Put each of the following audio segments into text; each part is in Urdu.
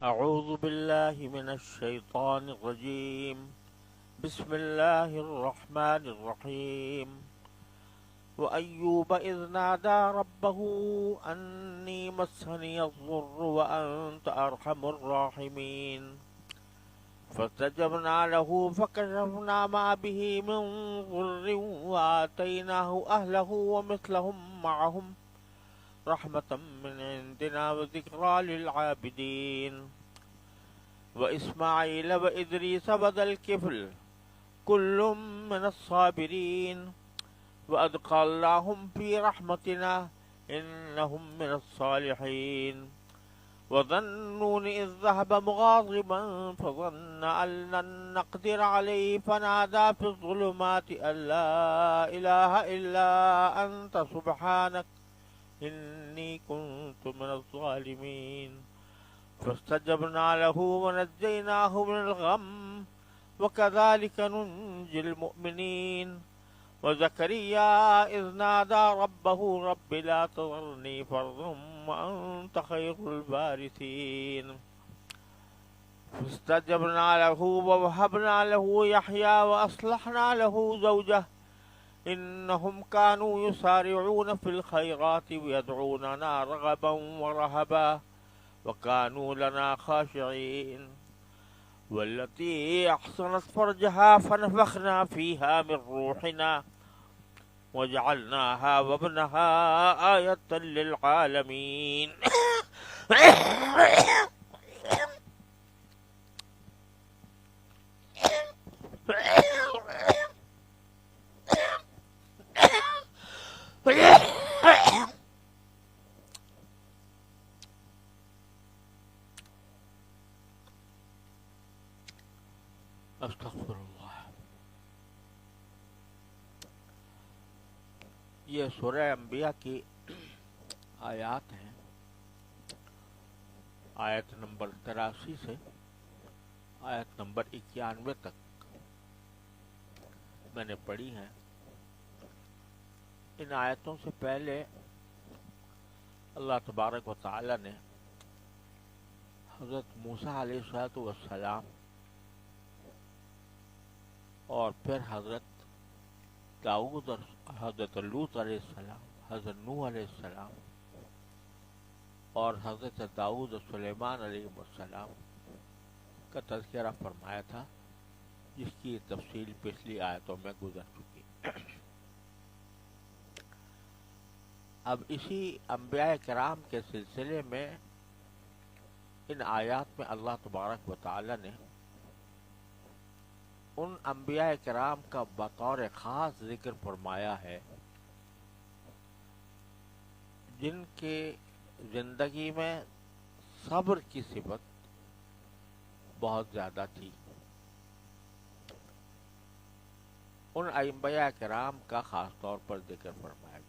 أعوذ بالله من الشيطان الرجيم. بسم الله الرحمن الرحيم. وأيوب إذ نادى ربه أني مسني الضر وأنت أرحم الراحمين فاستجبنا له فكشفنا ما به من ضر وآتيناه أهله ومثلهم معهم رحمة من عندنا وذكرى للعابدين وإسماعيل وإدريس وذا الكفل كل من الصابرين وأدخلناهم في رحمتنا إنهم من الصالحين وذا النون إذ ذهب مغاضبا فظن أن لن نقدر عليه فنادى في الظلمات أن لا إله إلا أنت سبحانك إني كنت من الظالمين فاستجبنا له ونجيناه من الغم وكذلك ننجي المؤمنين وزكريا إذ نادى ربه رب لا تذرني فردا وأنت خير الوارثين فاستجبنا له ووهبنا له يحيى وأصلحنا له زوجه إنهم كانوا يسارعون في الخيرات ويدعوننا رغبا ورهبا وكانوا لنا خاشعين والتي أحصنت فرجها فنفخنا فيها من روحنا وجعلناها وابنها آية للعالمين استغفر اللہ. یہ سورہ انبیاء کی آیات ہیں. آیت نمبر 83 سے آیت نمبر 91 تک میں نے پڑھی ہیں. ان آیتوں سے پہلے اللہ تبارک و تعالی نے حضرت موسیٰ علیہ السلام اور پھر حضرت داؤد اور حضرت لوط علیہ السلام، حضرت نوح علیہ السلام اور حضرت داؤد اور سلیمان علیہ السلام کا تذکرہ فرمایا تھا، جس کی تفصیل پچھلی آیتوں میں گزر چکی. اب اسی انبیاء کرام کے سلسلے میں ان آیات میں اللہ تبارک و تعالی نے ان انبیاء کرام کا بطور خاص ذکر فرمایا ہے جن کے زندگی میں صبر کی صفت بہت زیادہ تھی. ان انبیاء کرام کا خاص طور پر ذکر فرمایا گیا.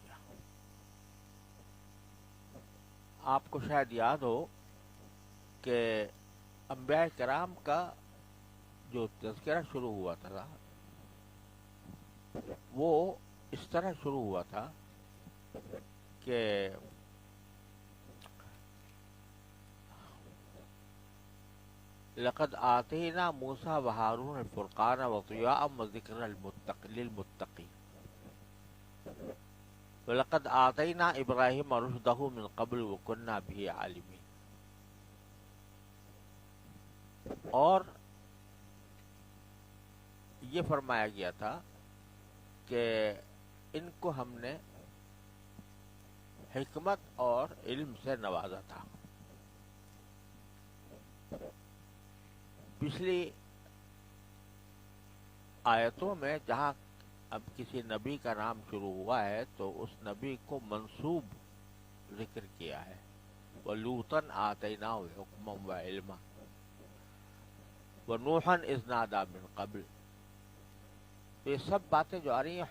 آپ کو شاید یاد ہو کہ انبیاء کرام کا جو تذکرہ شروع ہوا تھا وہ اس طرح شروع ہوا تھا کہ لقد آتینا موسیٰ وہارون الفرقان وضیاء وذکر للمتقین وَلَقَدْ آتَيْنَا إِبْرَاهِيمَ رُشْدَهُ مِنْ قَبْلُ وَكُنَّا بِهِ عَالِمِينَ. اور یہ فرمایا گیا تھا کہ ان کو ہم نے حکمت اور علم سے نوازا تھا. پچھلی آیتوں میں جہاں اب کسی نبی کا نام شروع ہوا ہے تو اس نبی کو منسوب ذکر کیا ہے. وَلُوطًا آتَيْنَاهُ حُكْمًا وَعِلْمًا وَنُوحًا إِذْ نَادَىٰ مِن قَبْلُ. یہ سب باتیں جو آ رہی ہیں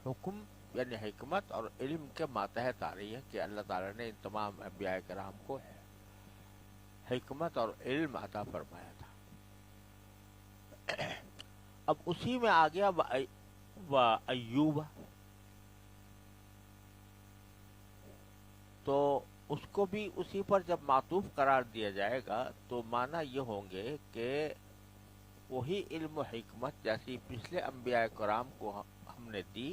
حکم یعنی حکمت اور علم کے ماتحت آ رہی ہیں کہ اللہ تعالیٰ نے ان تمام انبیاء کرام کو حکمت اور علم عطا فرمایا تھا. اب اسی میں آ گیا وَأَيُّوبَ. تو اس کو بھی اسی پر جب معطوف قرار دیا جائے گا تو معنی یہ ہوں گے کہ وہی علم و حکمت جیسی پچھلے انبیاء کرام کو ہم نے دی،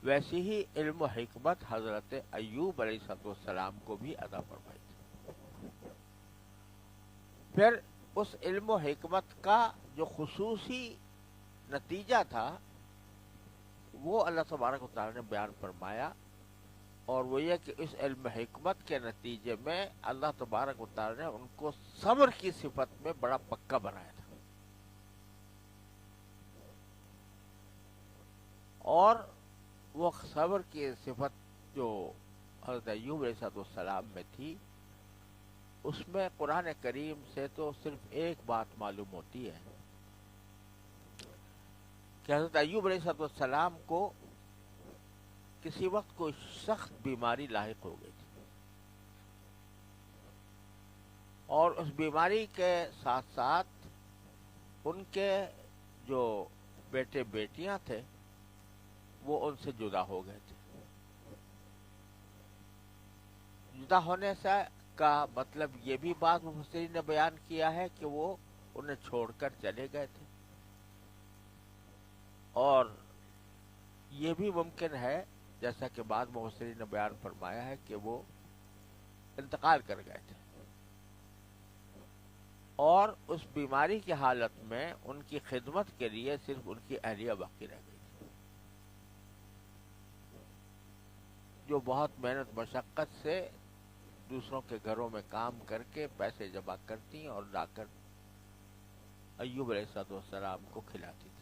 ویسی ہی علم و حکمت حضرت ایوب علیہ السلام کو بھی عطا فرمائی تھی۔ پھر اس علم و حکمت کا جو خصوصی نتیجہ تھا وہ اللہ تبارک و تعالیٰ نے بیان فرمایا، اور وہ یہ کہ اس علم حکمت کے نتیجے میں اللہ تبارک و تعالیٰ نے ان کو صبر کی صفت میں بڑا پکا بنایا تھا، اور وہ صبر کی صفت جو حضرت ایوب علیہ السلام میں تھی، اس میں قرآن کریم سے تو صرف ایک بات معلوم ہوتی ہے کہ حضرت ایوب علیہ السلام کو کسی وقت کوئی سخت بیماری لاحق ہو گئی تھی، اور اس بیماری کے ساتھ ساتھ ان کے جو بیٹے بیٹیاں تھے وہ ان سے جدا ہو گئے تھے۔ جدا ہونے سے کا مطلب یہ بھی بات مفسرین نے بیان کیا ہے کہ وہ انہیں چھوڑ کر چلے گئے تھے، اور یہ بھی ممکن ہے جیسا کہ بعض مفسرین نے بیان فرمایا ہے کہ وہ انتقال کر گئے تھے، اور اس بیماری کی حالت میں ان کی خدمت کے لیے صرف ان کی اہلیہ باقی رہ گئی تھی، جو بہت محنت مشقت سے دوسروں کے گھروں میں کام کر کے پیسے جمع کرتی اور لا کر ایوب علیہ السلام کو کھلاتی تھی۔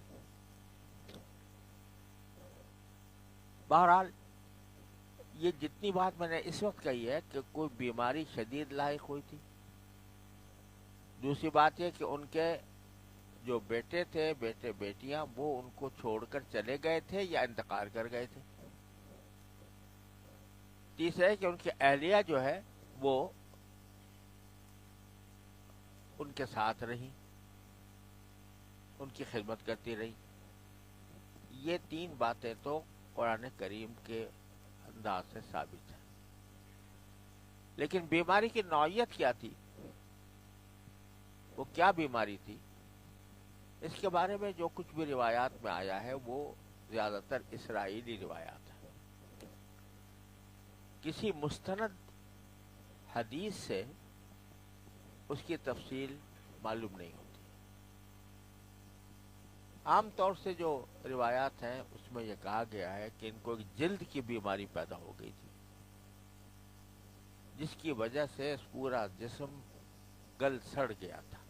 بہرحال یہ جتنی بات میں نے اس وقت کہی ہے کہ کوئی بیماری شدید لاحق ہوئی تھی، دوسری بات یہ کہ ان کے جو بیٹے تھے بیٹے بیٹیاں وہ ان کو چھوڑ کر چلے گئے تھے یا انتقال کر گئے تھے، تیسرا ہے کہ ان کی اہلیہ جو ہے وہ ان کے ساتھ رہی، ان کی خدمت کرتی رہی۔ یہ تین باتیں تو قرآن کریم کے انداز سے ثابت ہے، لیکن بیماری کی نوعیت کیا تھی، وہ کیا بیماری تھی، اس کے بارے میں جو کچھ بھی روایات میں آیا ہے وہ زیادہ تر اسرائیلی روایات ہیں، کسی مستند حدیث سے اس کی تفصیل معلوم نہیں ہوتی۔ عام طور سے جو روایات ہیں اس میں یہ کہا گیا ہے کہ ان کو ایک جلد کی بیماری پیدا ہو گئی تھی، جس کی وجہ سے پورا جسم گل سڑ گیا تھا،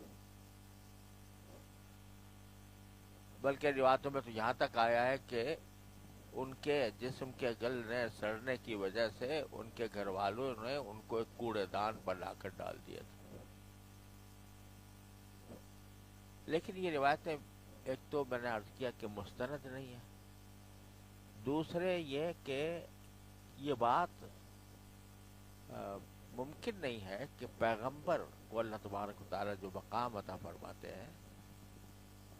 بلکہ روایتوں میں تو یہاں تک آیا ہے کہ ان کے جسم کے گلنے سڑنے کی وجہ سے ان کے گھر والوں نے ان کو ایک کوڑے دان پر لا کر ڈال دیا تھا۔ لیکن یہ روایتیں ایک تو میں نے عرض کیا کہ مستند نہیں ہے، دوسرے یہ کہ یہ بات ممکن نہیں ہے کہ پیغمبر کو اللہ تبارک و تعالیٰ جو مقام عطا فرماتے ہیں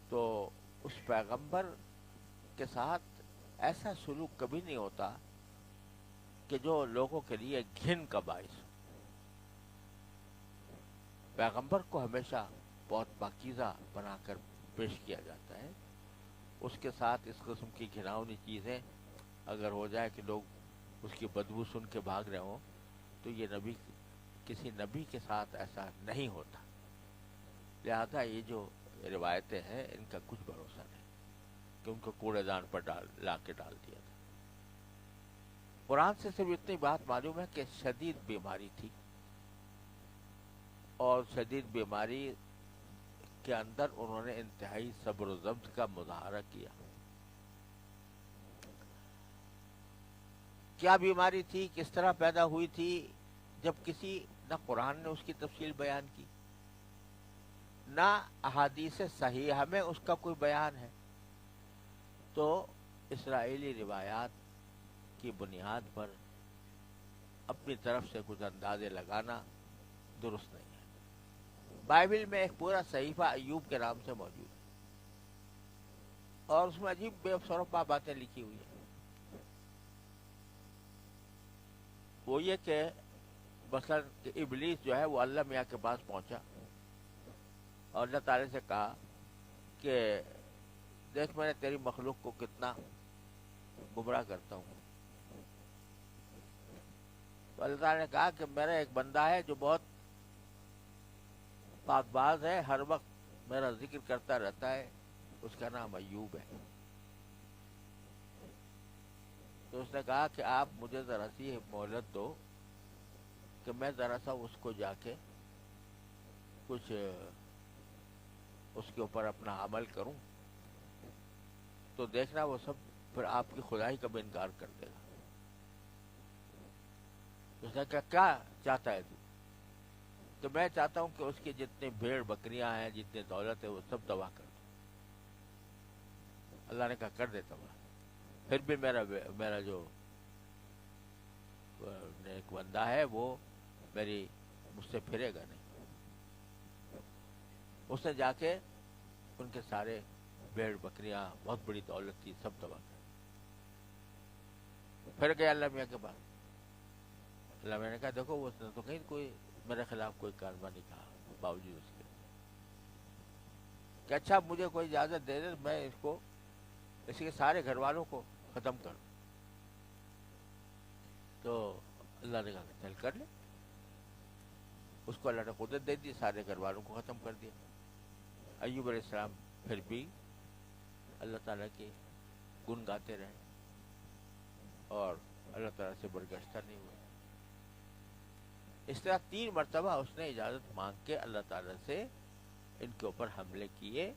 تو اس پیغمبر کے ساتھ ایسا سلوک کبھی نہیں ہوتا کہ جو لوگوں کے لیے گھن کا باعث ہو۔ پیغمبر کو ہمیشہ بہت پاکیزہ بنا کر پیش کیا جاتا ہے، اس کے ساتھ اس قسم کی گھناؤنی چیزیں اگر ہو جائے کہ لوگ اس کی بدبو سن کے بھاگ رہے ہوں تو یہ نبی کسی نبی کے ساتھ ایسا نہیں ہوتا، لہذا یہ جو روایتیں ہیں ان کا کچھ بھروسہ نہیں کہ ان کو کوڑے دان پر لا کے ڈال دیا تھا۔ قرآن سے صرف اتنی بات معلوم ہے کہ شدید بیماری تھی، اور شدید بیماری کے اندر انہوں نے انتہائی صبر و ضبط کا مظاہرہ کیا۔ کیا بیماری تھی، کس طرح پیدا ہوئی تھی، جب کسی نہ قرآن نے اس کی تفصیل بیان کی نہ احادیث صحیحہ میں اس کا کوئی بیان ہے، تو اسرائیلی روایات کی بنیاد پر اپنی طرف سے کچھ اندازے لگانا درست نہیں ہے۔ بائبل میں ایک پورا صحیفہ ایوب کے نام سے موجود ہے، اور اس میں عجیب بے سروپا باتیں لکھی ہوئی ہیں۔ وہ یہ کہ مثلا کہ ابلیس جو ہے وہ اللہ میاں کے پاس پہنچا اور اللہ تعالیٰ سے کہا کہ دیکھ میں نے تیری مخلوق کو کتنا گمراہ کرتا ہوں. تو اللہ تعالیٰ نے کہا کہ میرا ایک بندہ ہے جو بہت پاک باز ہے, ہر وقت میرا ذکر کرتا رہتا ہے, اس کا نام ایوب ہے. تو اس نے کہا کہ آپ مجھے ذرا سی مہلت دو کہ میں ذرا سا اس کو جا کے کچھ اس کے اوپر اپنا عمل کروں, تو دیکھنا وہ سب پھر آپ کی خدائی کا بھی انکار کر دے گا. اس نے کہا کیا چاہتا ہے تو؟ کہ میں چاہتا ہوں کہ اس کی جتنی بھیڑ بکریاں ہیں, جتنی دولت ہے, وہ سب تباہ کر دو. اللہ نے کہا کر دے تباہ, پھر بھی میرا جو ایک بندہ ہے وہ مجھ سے پھرے گا نہیں. اس نے جا کے ان کے سارے بھیڑ بکریاں, بہت بڑی دولت تھی, سب تباہ کر. پھر گیا اللہ میاں کے پاس. اللہ میاں نے کہا دیکھو اس نے تو کہیں کوئی میرے خلاف کوئی کارروائی نہیں کہا, باوجود اس کے کہ اچھا مجھے کوئی اجازت دے دے میں اس کے سارے گھر والوں کو ختم کر دوں. تو اللہ نے کہا چل کر لے. اس کو اللہ نے قدرت دے دی, سارے گھر والوں کو ختم کر دیا. ایوب علیہ السلام پھر بھی اللہ تعالیٰ کے گن گاتے رہے اور اللہ تعالیٰ سے برگشتہ نہیں ہوئے. اس طرح 3 مرتبہ اس نے اجازت مانگ کے اللہ تعالیٰ سے ان کے اوپر حملے کیے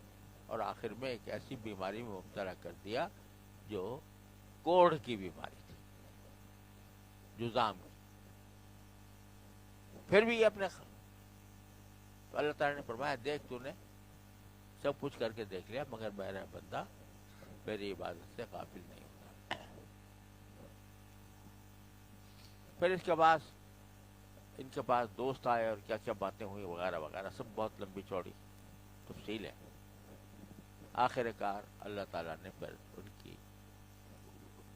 اور آخر میں ایک ایسی بیماری میں مبتلا کر دیا جو کوڑھ کی بیماری تھی, جذام کی. پھر بھی تو اللہ تعالیٰ نے فرمایا دیکھ تو نے سب کچھ کر کے دیکھ لیا مگر میرا بندہ میری عبادت سے غافل نہیں ہوتا. پھر اس کے بعد ان کے پاس دوست آئے اور کیا کیا باتیں ہوئی وغیرہ وغیرہ, سب بہت لمبی چوڑی تفصیل ہے. آخر کار اللہ تعالیٰ نے پھر ان کی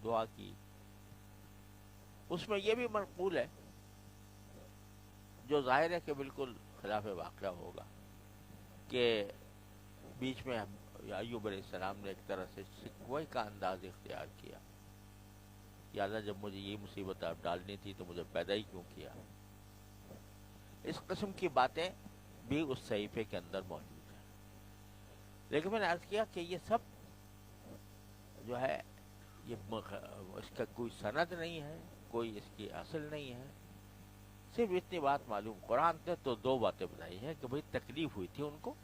دعا کی. اس میں یہ بھی منقول ہے جو ظاہر ہے کہ بالکل خلاف واقعہ ہوگا کہ بیچ میں ایوب علیہ السلام نے ایک طرح سے شکوے کا انداز اختیار کیا, یا اللہ جب مجھے یہ مصیبت آپ ڈالنی تھی تو مجھے پیدا ہی کیوں کیا. اس قسم کی باتیں بھی اس صحیفے کے اندر موجود ہیں. لیکن میں نے عرض کیا کہ یہ سب جو ہے یہ اس کا کوئی سند نہیں ہے, کوئی اس کی اصل نہیں ہے. صرف اتنی بات معلوم, قرآن نے تو 2 باتیں بتائی ہیں کہ بھئی تکلیف ہوئی تھی ان کو,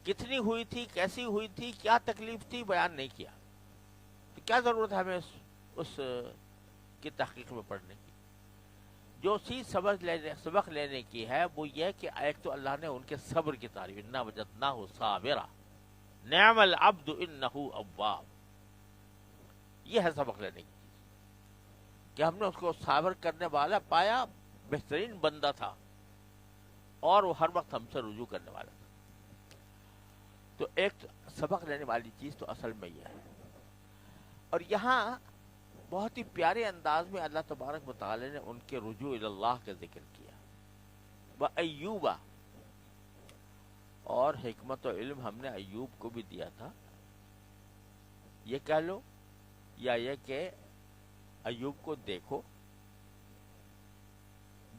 کتنی ہوئی تھی, کیسی ہوئی تھی, کیا تکلیف تھی, بیان نہیں کیا. تو کیا ضرورت ہے ہمیں اس کی تحقیق میں پڑھنے کی؟ جو چیز سبق لینے کی ہے وہ یہ کہ ایک تو اللہ نے ان کے صبر کی تعریف, انا وجدناہ صابرا نعم العبد انہ اواب, یہ ہے سبق لینے کی چیز کہ ہم نے اس کو صابر کرنے والا پایا, بہترین بندہ تھا اور وہ ہر وقت ہم سے رجوع کرنے والا تھا. تو ایک سبق لینے والی چیز تو اصل میں یہ ہے. اور یہاں بہت ہی پیارے انداز میں اللہ تبارک و تعالی نے ان کے رجوع الی اللہ کا ذکر کیا. وَأَيُّوبَ, اور حکمت و علم ہم نے ایوب کو بھی دیا تھا, یہ کہہ لو یا یہ کہ ایوب کو دیکھو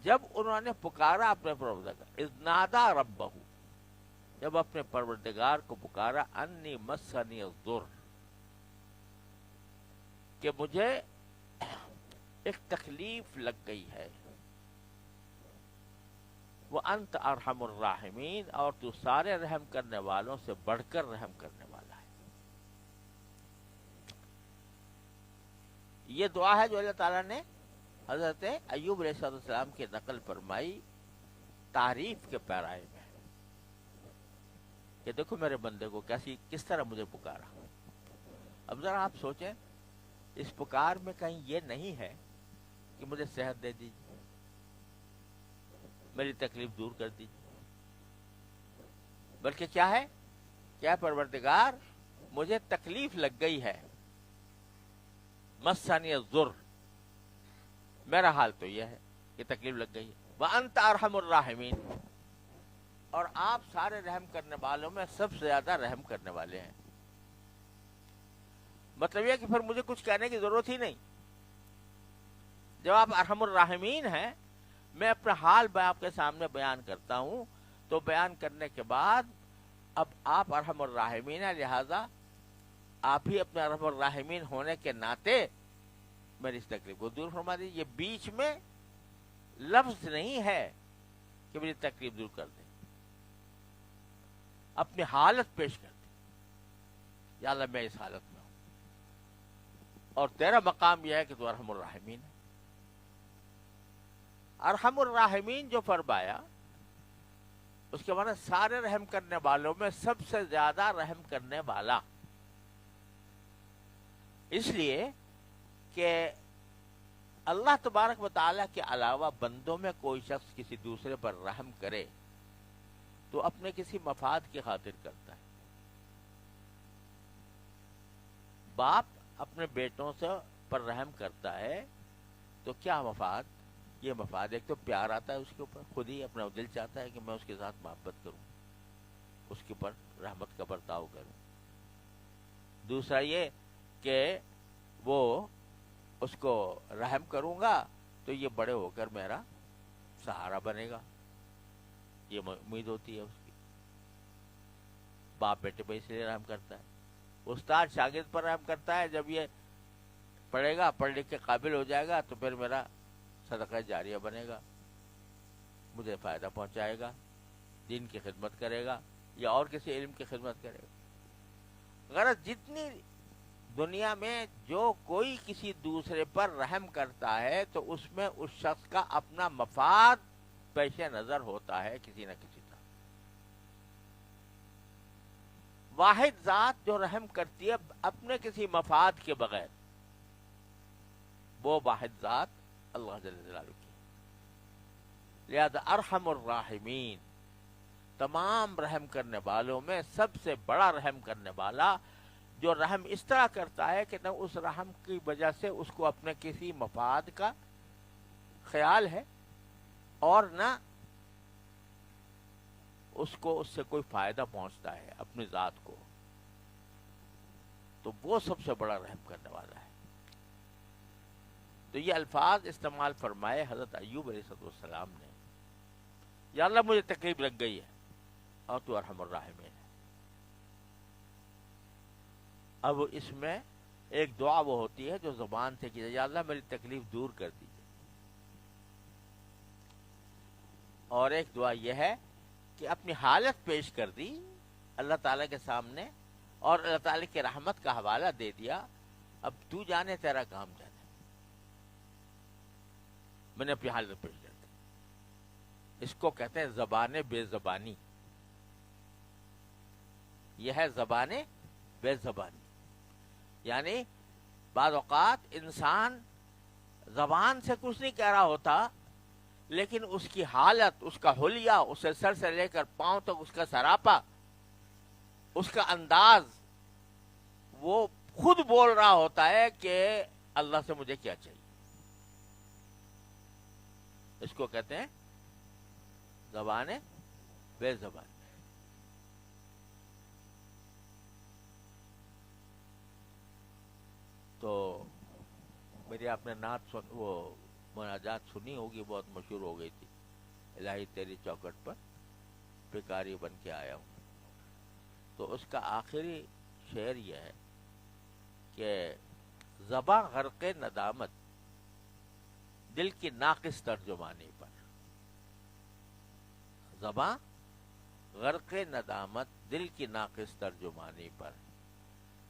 جب انہوں نے پکارا اپنے پروردگار, اذ نادا ربہ, جب اپنے پروردگار کو پکارا, انی مسنی الضر, کہ مجھے ایک تکلیف لگ گئی ہے, وَأَنْتَ أَرْحَمُ الرَّاحِمِينَ, اور تو سارے رحم کرنے والوں سے بڑھ کر رحم کرنے والا ہے. یہ دعا ہے جو اللہ تعالیٰ نے حضرت ایوب علیہ السلام کی نقل فرمائی تعریف کے پیرائے میں کہ دیکھو میرے بندے کو کس طرح مجھے پکارا. اب ذرا آپ سوچیں, اس پکار میں کہیں یہ نہیں ہے کہ مجھے صحت دے دیجیے, میری تکلیف دور کر دیجیے, بلکہ کیا ہے, کیا پروردگار مجھے تکلیف لگ گئی ہے, مسنی الضر, میرا حال تو یہ ہے. یہ تکلیف لگ گئی ہے. وَأَنْتَ أَرْحَمُ الرَّاحِمِينَ، اور آپ سارے رحم کرنے والوں میں سب سے زیادہ رحم کرنے والے ہیں. مطلب یہ کہ پھر مجھے کچھ کہنے کی ضرورت ہی نہیں. جب آپ ارحم الراحمین ہیں، میں اپنا حال آپ کے سامنے بیان کرتا ہوں، تو بیان کرنے کے بعد اب آپ ارحم الراحمین ہیں، لہذا آپ ہی اپنے ارحم الراحمین ہونے کے ناطے میری اس تکلیف کو دور فرما دیجیے. یہ بیچ میں لفظ نہیں ہے کہ میری تکلیف دور کر دیں، اپنی حالت پیش کر دیں. یا اللہ میں اس حالت میں ہوں، اور تیرا مقام یہ ہے کہ تو ارحم الراحمین ہے. ارحم الراحمین جو فرمایا، اس کے معنی سارے رحم کرنے والوں میں سب سے زیادہ رحم کرنے والا. اس لیے کہ اللہ تبارک و تعالیٰ کے علاوہ بندوں میں کوئی شخص کسی دوسرے پر رحم کرے تو اپنے کسی مفاد کی خاطر کرتا ہے. باپ اپنے بیٹوں سے پر رحم کرتا ہے تو کیا مفاد؟ یہ مفاد ایک تو پیار آتا ہے اس کے اوپر، خود ہی اپنا دل چاہتا ہے کہ میں اس کے ساتھ محبت کروں، اس کے اوپر رحمت کا برتاؤ کروں. دوسرا یہ کہ وہ اس کو رحم کروں گا تو یہ بڑے ہو کر میرا سہارا بنے گا، یہ امید ہوتی ہے اس کی. باپ بیٹے پہ اس لیے رحم کرتا ہے. استاد شاگرد پر رحم کرتا ہے، جب یہ پڑھے گا، پڑھ لکھ کے قابل ہو جائے گا تو پھر میرا صدقہ جاریہ بنے گا، مجھے فائدہ پہنچائے گا، دین کی خدمت کرے گا یا اور کسی علم کی خدمت کرے گا. غرض جتنی دنیا میں جو کوئی کسی دوسرے پر رحم کرتا ہے تو اس میں اس شخص کا اپنا مفاد پیش نظر ہوتا ہے کسی نہ کسی طرح. واحد ذات جو رحم کرتی ہے اپنے کسی مفاد کے بغیر، وہ واحد ذات اللہ جل جلالہ کی. لہذا ارحم الراحمین، تمام رحم کرنے والوں میں سب سے بڑا رحم کرنے والا، جو رحم اس طرح کرتا ہے کہ نہ اس رحم کی وجہ سے اس کو اپنے کسی مفاد کا خیال ہے اور نہ اس کو اس سے کوئی فائدہ پہنچتا ہے اپنی ذات کو، تو وہ سب سے بڑا رحم کرنے والا ہے. تو یہ الفاظ استعمال فرمائے حضرت ایوب علیہ السلام نے، یا اللہ مجھے تکلیف لگ گئی ہے اور تو ارحم الراحمین ہے. اب اس میں ایک دعا وہ ہوتی ہے جو زبان سے کی جائے، یا اللہ میری تکلیف دور کر دیجیے. اور ایک دعا یہ ہے کہ اپنی حالت پیش کر دی اللہ تعالیٰ کے سامنے اور اللہ تعالیٰ کی رحمت کا حوالہ دے دیا. اب تو جانے تیرا کام جانے، میں نے اپنی حالت پیش کر دی. اس کو کہتے ہیں زبان بے زبانی. یہ ہے زبان بے زبانی، یعنی بعض اوقات انسان زبان سے کچھ نہیں کہہ رہا ہوتا، لیکن اس کی حالت، اس کا حلیہ، اسے سر سے لے کر پاؤں تک اس کا سراپا، اس کا انداز، وہ خود بول رہا ہوتا ہے کہ اللہ سے مجھے کیا چاہیے. اس کو کہتے ہیں زبان بے زبان. تو میری آپ نے نعت وہ مناجات سنی ہوگی، بہت مشہور ہو گئی تھی، الہی تیری چوکٹ پر بھکاری بن کے آیا ہوں. تو اس کا آخری شعر یہ ہے کہ زباں غرق ندامت دل کی ناقص ترجمانی پر. زباں غرق ندامت دل کی ناقص ترجمانی پر،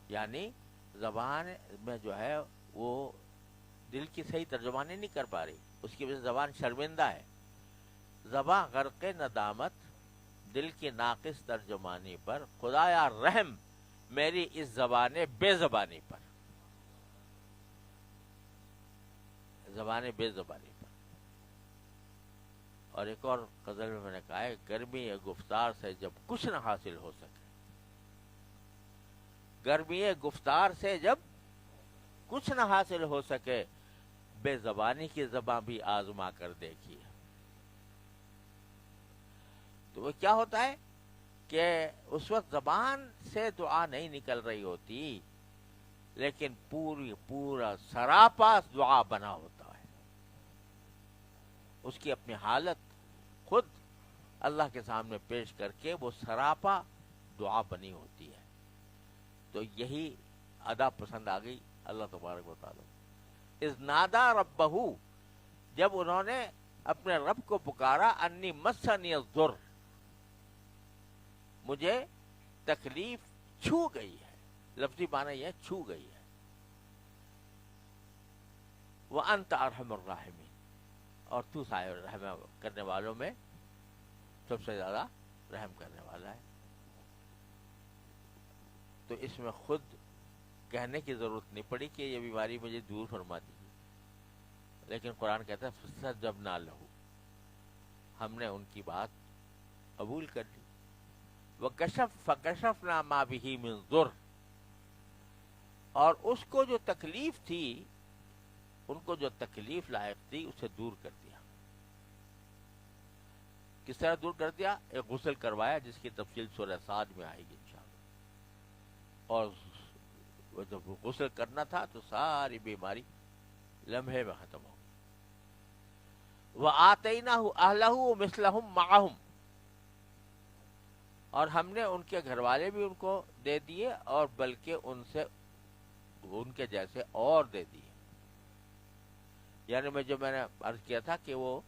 یعنی زبان میں جو ہے وہ دل کی صحیح ترجمانی نہیں کر پا رہی، اس کی وجہ سے زبان شرمندہ ہے. زباں غرق ندامت دل کی ناقص ترجمانی پر، خدایا رحم میری اس زبان بے زبانی پر. زبان بے زبانی پر. اور ایک اور غزل میں نے کہا ہے، گرمی گفتار سے جب کچھ نہ حاصل ہو سکے، گرمی گفتار سے جب کچھ نہ حاصل ہو سکے، بے زبانی کی زباں بھی آزما کر دیکھیے. تو وہ کیا ہوتا ہے کہ اس وقت زبان سے دعا نہیں نکل رہی ہوتی، لیکن پورا سراپا دعا بنا ہوتا ہے. اس کی اپنی حالت خود اللہ کے سامنے پیش کر کے وہ سراپا دعا بنی ہوتی ہے. تو یہی ادا پسند آ گئی اللہ تبارک و تعالی. اذ نادا ربہ، جب انہوں نے اپنے رب کو پکارا، انی مسنی الضر، مجھے تکلیف چھو گئی ہے. لفظی معنی یہ چھو گئی ہے. وانت ارحم الراحمین، اور تو صاحب رحم کرنے والوں میں سب سے زیادہ رحم کرنے والا ہے. تو اس میں خود کہنے کی ضرورت نہیں پڑی کہ یہ بیماری مجھے دور فرما دیجیے، لیکن قرآن کہتا ہے فاستجبنا لہ، ہم نے ان کی بات قبول کر لی. فکشفنا ما بہ من ضر، اور اس کو جو تکلیف تھی، ان کو جو تکلیف لائق تھی، اسے دور کر دیا. کس طرح دور کر دیا؟ ایک غسل کروایا جس کی تفصیل سورہ صاد میں آئے گی انشاءاللہ. اور وہ جب غسل کرنا تھا تو ساری بیماری لمحے میں ختم ہو گئی. وَآتَيْنَاهُ أَهْلَهُ وَمِثْلَهُمْ مَعَهُمْ، اور ہم نے ان کے گھر والے بھی ان کو دے دیے، اور بلکہ ان سے ان کے جیسے اور دے دیے. یعنی میں نے عرض کیا تھا کہ وہ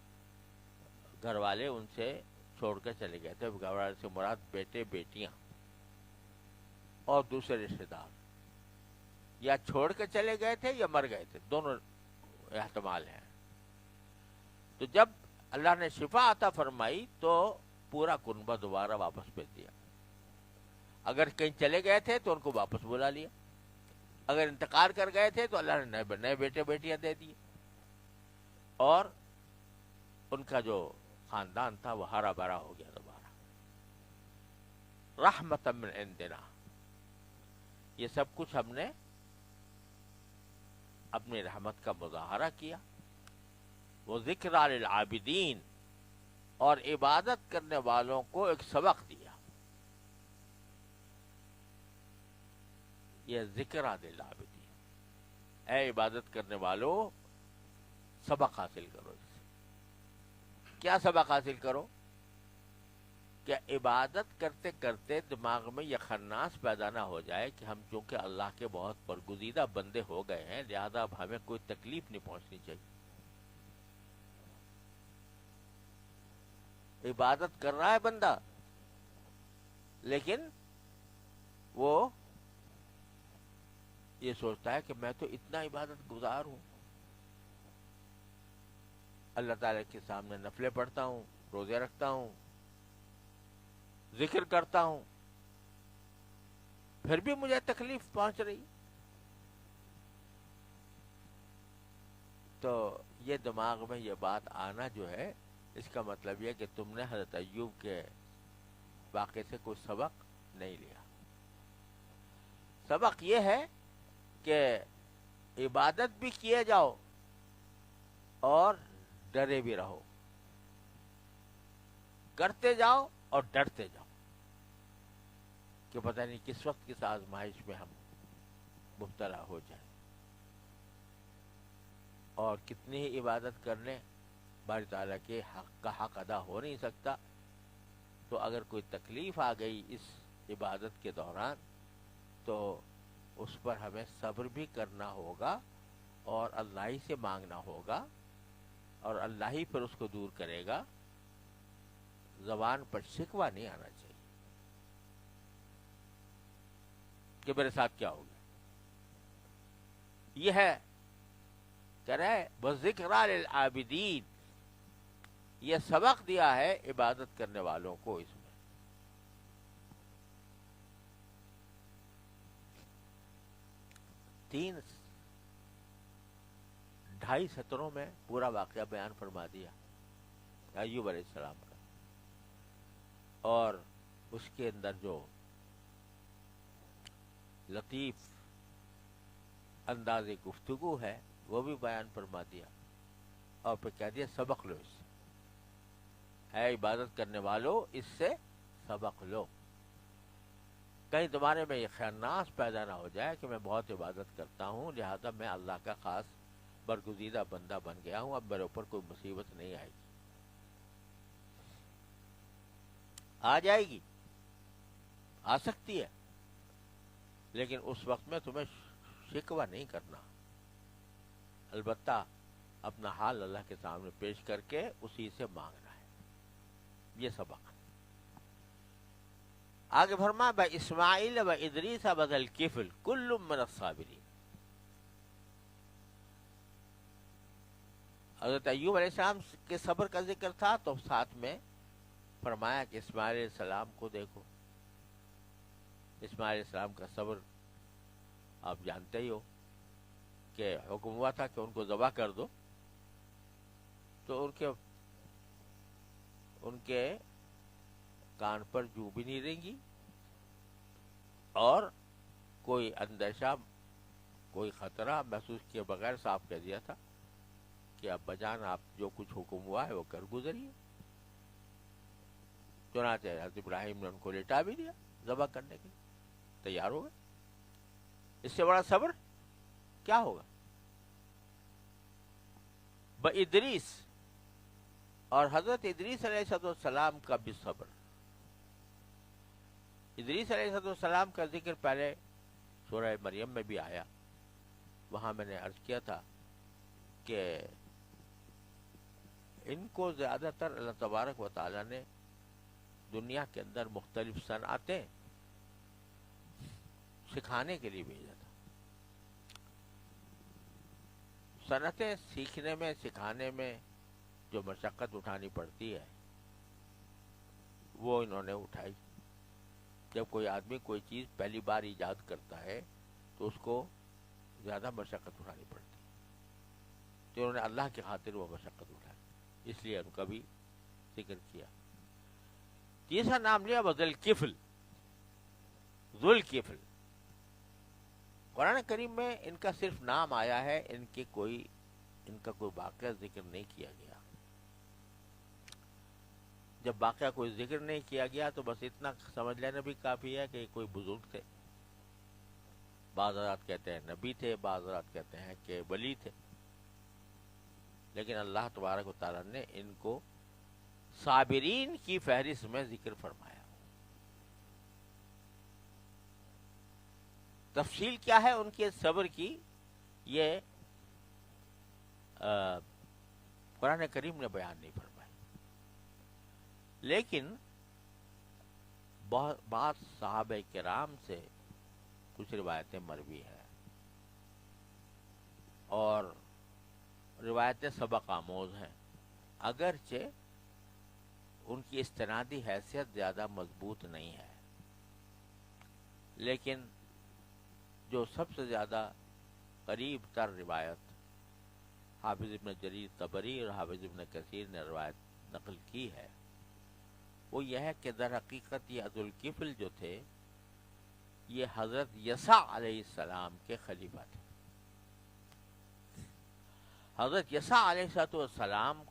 گھر والے ان سے چھوڑ کر چلے گئے تھے. گھر والے سے مراد بیٹے بیٹیاں اور دوسرے رشتے دار، یا چھوڑ کے چلے گئے تھے یا مر گئے تھے، دونوں احتمال ہیں. تو جب اللہ نے شفا عطا فرمائی تو پورا کنبہ دوبارہ واپس بھیج دیا. اگر کہیں چلے گئے تھے تو ان کو واپس بلا لیا، اگر انتقال کر گئے تھے تو اللہ نے نئے بیٹے بیٹیاں دے دیے، اور ان کا جو خاندان تھا وہ ہرا بھرا ہو گیا دوبارہ. رحمۃ من عندنا، یہ سب کچھ ہم نے اپنی رحمت کا مظاہرہ کیا. وہ ذکر للعابدین، اور عبادت کرنے والوں کو ایک سبق دیا. یہ ذکر للعابدین، اے عبادت کرنے والوں سبق حاصل کرو. کیا سبق حاصل کرو؟ کہ عبادت کرتے کرتے دماغ میں یہ خناس پیدا نہ ہو جائے کہ ہم چونکہ اللہ کے بہت برگزیدہ بندے ہو گئے ہیں، لہذا اب ہمیں کوئی تکلیف نہیں پہنچنی چاہیے. عبادت کر رہا ہے بندہ، لیکن وہ یہ سوچتا ہے کہ میں تو اتنا عبادت گزار ہوں، اللہ تعالیٰ کے سامنے نفلیں پڑھتا ہوں، روزے رکھتا ہوں، ذکر کرتا ہوں، پھر بھی مجھے تکلیف پہنچ رہی. تو یہ دماغ میں یہ بات آنا جو ہے، اس کا مطلب یہ کہ تم نے حضرت ایوب کے واقعے سے کوئی سبق نہیں لیا. سبق یہ ہے کہ عبادت بھی کیے جاؤ اور ڈرے بھی رہو، کرتے جاؤ اور ڈرتے جاؤ، کہ پتہ نہیں کس وقت کس آزمائش میں ہم مبتلا ہو جائیں. اور کتنی ہی عبادت کر لیں، باری تعالیٰ کے حق کا حق ادا ہو نہیں سکتا. تو اگر کوئی تکلیف آ گئی اس عبادت کے دوران تو اس پر ہمیں صبر بھی کرنا ہوگا، اور اللہ ہی سے مانگنا ہوگا، اور اللہ ہی پھر اس کو دور کرے گا. زبان پر شکوہ نہیں آنا چاہیے کہ میرے ساتھ کیا ہو گیا. یہ ہے کہہ رہے بذکر للعابدین، یہ سبق دیا ہے عبادت کرنے والوں کو. اس میں 2.5 سطروں میں پورا واقعہ بیان فرما دیا ایوب علیہ السلام کا، اور اس کے اندر جو لطیف انداز گفتگو ہے وہ بھی بیان فرما دیا، اور پھر کہہ دیا سبق لو اس سے، اے عبادت کرنے والو اس سے سبق لو، کہیں تمہارے میں یہ خیانات پیدا نہ ہو جائے کہ میں بہت عبادت کرتا ہوں لہذا میں اللہ کا خاص برگزیدہ بندہ بن گیا ہوں، اب میرے اوپر کوئی مصیبت نہیں آئے گی۔ آ جائے گی، آ سکتی ہے، لیکن اس وقت میں تمہیں شکوہ نہیں کرنا، البتہ اپنا حال اللہ کے سامنے پیش کر کے اسی سے مانگنا ہے، یہ سبق۔ آگے فرمایا بہ اسماعیل و ادریس بدل کفل کل من الصابرین، حضرت ایوب علیہ السلام کے صبر کا ذکر تھا تو ساتھ میں فرمایا کہ اسماعیل علیہ السلام کو دیکھو، اسماعیل علیہ السلام کا صبر آپ جانتے ہی ہو کہ حکم ہوا تھا کہ ان کو ذبح کر دو، تو ان کے کان پر جو بھی نہیں رہیں گی، اور کوئی اندیشہ کوئی خطرہ محسوس کیے بغیر صاف کہہ دیا تھا کہ اب بجان آپ جو کچھ حکم ہوا ہے وہ کر گزریے۔ چنانچہ حضرت ابراہیم نے ان کو لٹا بھی دیا، ذبح کرنے کے لیے تیار ہو گئے۔ اس سے بڑا صبر کیا ہوگا؟ ادریس، اور حضرت ادریس علیہ السلام کا بھی صبر۔ ادریس علیہ السلام کا ذکر پہلے سورہ مریم میں بھی آیا، وہاں میں نے عرض کیا تھا کہ ان کو زیادہ تر اللہ تبارک و تعالیٰ نے دنیا کے اندر مختلف صنعتیں سکھانے کے لیے بھیجا تھا۔ صنعتیں سیکھنے میں سکھانے میں جو مشقت اٹھانی پڑتی ہے وہ انہوں نے اٹھائی۔ جب کوئی آدمی کوئی چیز پہلی بار ایجاد کرتا ہے تو اس کو زیادہ مشقت اٹھانی پڑتی ہے، تو انہوں نے اللہ کی خاطر وہ مشقت اٹھائی، اس لیے ان کا بھی ذکر کیا۔ تیسرا نام لیا ذل کفل، ذل کفل۔ قرآن کریم میں ان کا صرف نام آیا ہے، ان کا کوئی واقعہ ذکر نہیں کیا گیا۔ جب واقعہ کوئی ذکر نہیں کیا گیا تو بس اتنا سمجھ لینا بھی کافی ہے کہ کوئی بزرگ تھے، بعض حضرات کہتے ہیں نبی تھے، بعض حضرات کہتے ہیں کہ ولی تھے، لیکن اللہ تبارک و تعالیٰ نے ان کو صابرین کی فہرست میں ذکر فرمایا۔ تفصیل کیا ہے ان کے صبر کی، یہ قرآن کریم نے بیان نہیں فرمائی، لیکن بعض صحابہ کرام سے کچھ روایتیں مروی ہیں، اور روایتیں سبق آموز ہیں، اگرچہ ان کی استنادی حیثیت زیادہ مضبوط نہیں ہے، لیکن جو سب سے زیادہ قریب تر روایت حافظ ابن جریر طبری اور حافظ ابن کثیر نے روایت نقل کی ہے، وہ یہ ہے کہ در حقیقت یہ ذوالکفل جو تھے یہ حضرت یسع علیہ السلام کے خلیفہ تھے۔ حضرت یسع علیہ السلام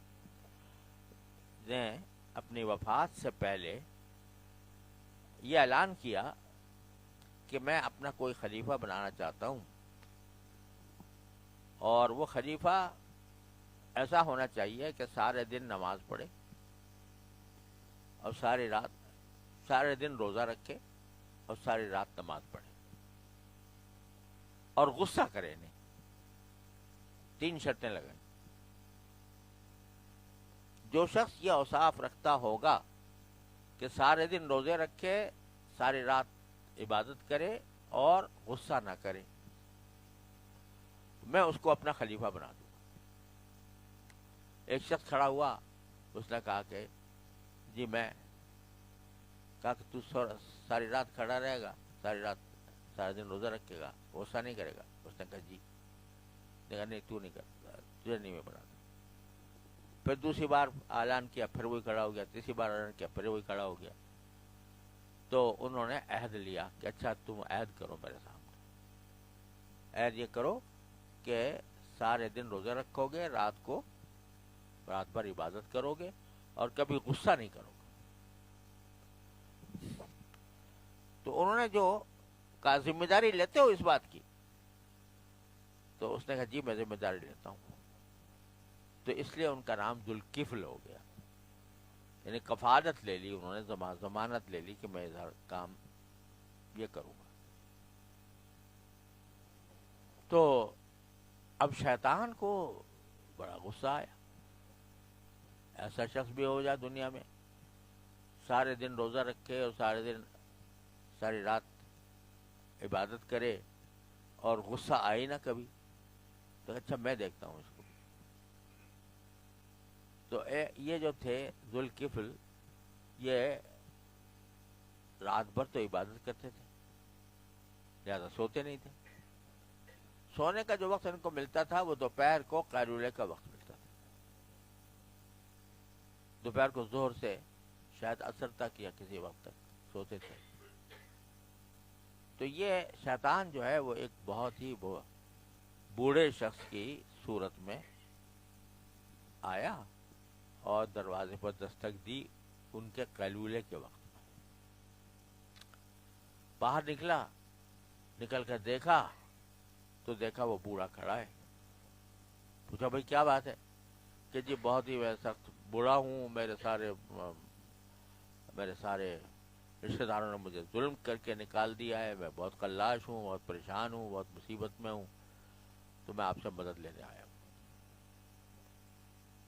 نے اپنی وفات سے پہلے یہ اعلان کیا کہ میں اپنا کوئی خلیفہ بنانا چاہتا ہوں، اور وہ خلیفہ ایسا ہونا چاہیے کہ سارے دن نماز پڑھے اور سارے دن روزہ رکھے اور ساری رات نماز پڑھے اور غصہ کرے نہیں۔ 3 شرطیں لگائیں۔ جو شخص یہ اوصاف رکھتا ہوگا کہ سارے دن روزے رکھے، ساری رات عبادت کرے اور غصہ نہ کرے، میں اس کو اپنا خلیفہ بنا دوں گا۔ ایک شخص کھڑا ہوا، اس نے کہا کہ جی میں کہا کہ تو ساری رات کھڑا رہے گا، سارے دن روزہ رکھے گا، غصہ نہیں کرے گا؟ اس نے کہا جی۔ کہا نہیں تو نہیں کرتا، تجھے نہیں میں بنا دوں۔ پھر دوسری بار اعلان کیا، پھر وہی کھڑا ہو گیا، تیسری بار اعلان کیا، پھر وہی کھڑا ہو گیا۔ تو انہوں نے عہد لیا کہ اچھا تم عہد کرو میرے سامنے، عہد یہ کرو کہ سارے دن روزہ رکھو گے، رات بھر عبادت کرو گے اور کبھی غصہ نہیں کرو گے. تو انہوں نے جو کہا ذمہ داری لیتے ہو اس بات کی؟ تو اس نے کہا جی میں ذمہ داری لیتا ہوں. تو اس لیے ان کا نام ذوالکفل ہو گیا، یعنی کفالت لے لی انہوں نے، ضمانت لے لی کہ میں ادھر کام یہ کروں گا. تو اب شیطان کو بڑا غصہ آیا، ایسا شخص بھی ہو جائے دنیا میں سارے دن روزہ رکھے اور ساری رات عبادت کرے اور غصہ آئے نہ کبھی. تو اچھا میں دیکھتا ہوں اس کو. تو یہ جو تھے ذوالکفل، یہ رات بھر تو عبادت کرتے تھے، زیادہ سوتے نہیں تھے. سونے کا جو وقت ان کو ملتا تھا وہ دوپہر کو قیلولے کا وقت ملتا تھا. دوپہر کو ظہر سے شاید عصر تک یا کسی وقت تک سوتے تھے. تو یہ شیطان جو ہے وہ ایک بہت ہی بوڑھے شخص کی صورت میں آیا اور دروازے پر دستک دی ان کے قیلولے کے وقت میں. باہر نکل کر دیکھا تو دیکھا وہ بوڑھا کھڑا ہے. پوچھا بھائی کیا بات ہے؟ کہ جی بہت ہی میں سخت بوڑھا ہوں، میرے سارے رشتہ داروں نے مجھے ظلم کر کے نکال دیا ہے، میں بہت قلاش ہوں، بہت پریشان ہوں، بہت مصیبت میں ہوں، تو میں آپ سے مدد لینے آیا ہوں.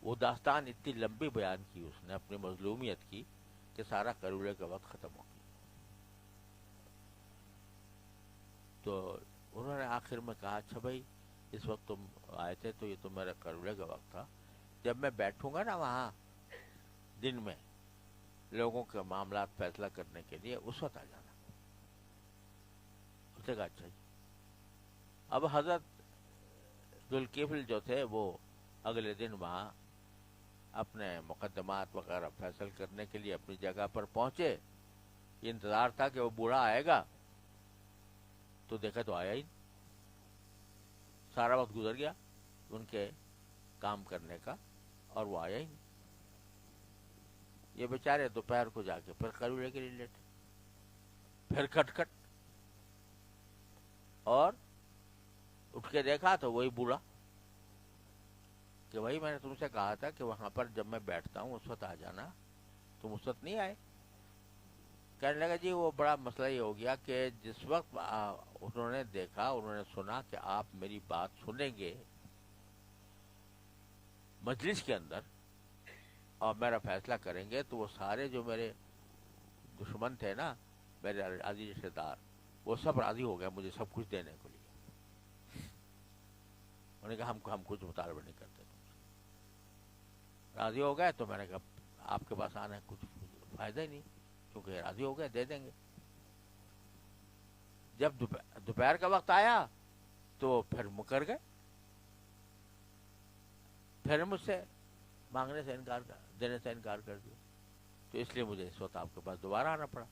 وہ داستان اتنی لمبی بیان کی اس نے اپنی مظلومیت کی کہ سارا قیلولے کا وقت ختم ہو گیا. تو انہوں نے آخر میں کہا اچھا بھائی اس وقت تم آئے تھے تو یہ تو میرا قیلولے کا وقت تھا، جب میں بیٹھوں گا نا وہاں دن میں لوگوں کے معاملات فیصلہ کرنے کے لیے اس وقت آ جانا. اس نے کہا اچھا جی. اب حضرت ذوالکفل جو تھے وہ اگلے دن وہاں اپنے مقدمات وغیرہ فیصل کرنے کے لیے اپنی جگہ پر پہنچے. یہ انتظار تھا کہ وہ بوڑھا آئے گا، تو دیکھا تو آیا ہی نہیں. سارا وقت گزر گیا ان کے کام کرنے کا اور وہ آیا ہی نہیں. یہ بیچارے دوپہر کو جا کے پھر قیلولے کے لیے لیٹے، پھر کھٹ اور اٹھ کے دیکھا تو وہی بوڑھا کہ وہی میں نے تم سے کہا تھا کہ وہاں پر جب میں بیٹھتا ہوں اس وقت آ جانا، تم اس وقت نہیں آئے. کہنے لگا جی وہ بڑا مسئلہ یہ ہو گیا کہ جس وقت انہوں نے دیکھا، انہوں نے سنا کہ آپ میری بات سنیں گے مجلس کے اندر اور میرا فیصلہ کریں گے، تو وہ سارے جو میرے دشمن تھے نا، میرے عزیز رشتے دار، وہ سب راضی ہو گئے مجھے سب کچھ دینے کے لیے. انہوں نے کہا ہم کچھ مطالبہ نہیں کرتے. راضی ہو گئے تو میں نے کہا آپ کے پاس آنا ہے کچھ فائدہ ہی نہیں، کیونکہ راضی ہو گئے دے دیں گے. جب دوپہر کا وقت آیا تو پھر مکر گئے، پھر مجھ سے مانگنے سے دینے سے انکار کر دیا. تو اس لیے مجھے اس وقت آپ کے پاس دوبارہ آنا پڑا.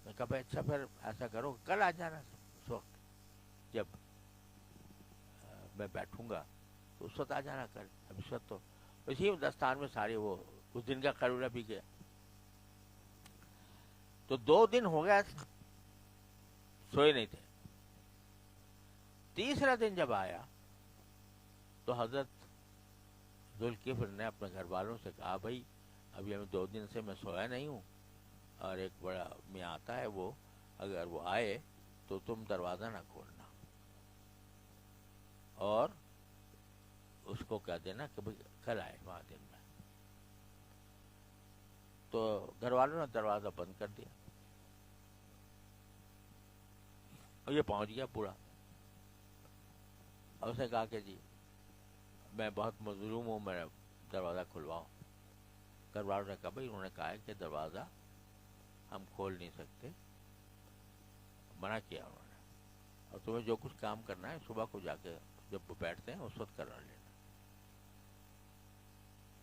میں کہا بھائی اچھا پھر ایسا کرو کل آ جانا اس وقت جب میں بیٹھوں گا تو اس وقت آ جانا کل. اب اس وقت تو اسی دستان میں ساری وہ اس دن کا قیلولہ بھی گیا. تو 2 دن ہو گیا سوئے نہیں تھے. تیسرا دن جب آیا تو حضرت ذوالکفل نے اپنے گھر والوں سے کہا بھائی ابھی ہمیں 2 دن سے میں سویا نہیں ہوں، اور ایک بڑا میاں آتا ہے، وہ اگر وہ آئے تو تم دروازہ نہ کھولنا اور اس کو کہہ دینا کہ بھائی کل آئے وہاں دن میں. تو گھر والوں نے دروازہ بند کر دیا اور یہ پہنچ گیا پورا. اور اس نے کہا کہ جی میں بہت مظلوم ہوں، میرا دروازہ کھلواؤ. گھر والوں نے کہا بھائی انہوں نے کہا ہے کہ دروازہ ہم کھول نہیں سکتے، منع کیا انہوں نے، اور تمہیں جو کچھ کام کرنا ہے صبح کو جا کے جب وہ بیٹھتے ہیں اس وقت کرا لینا.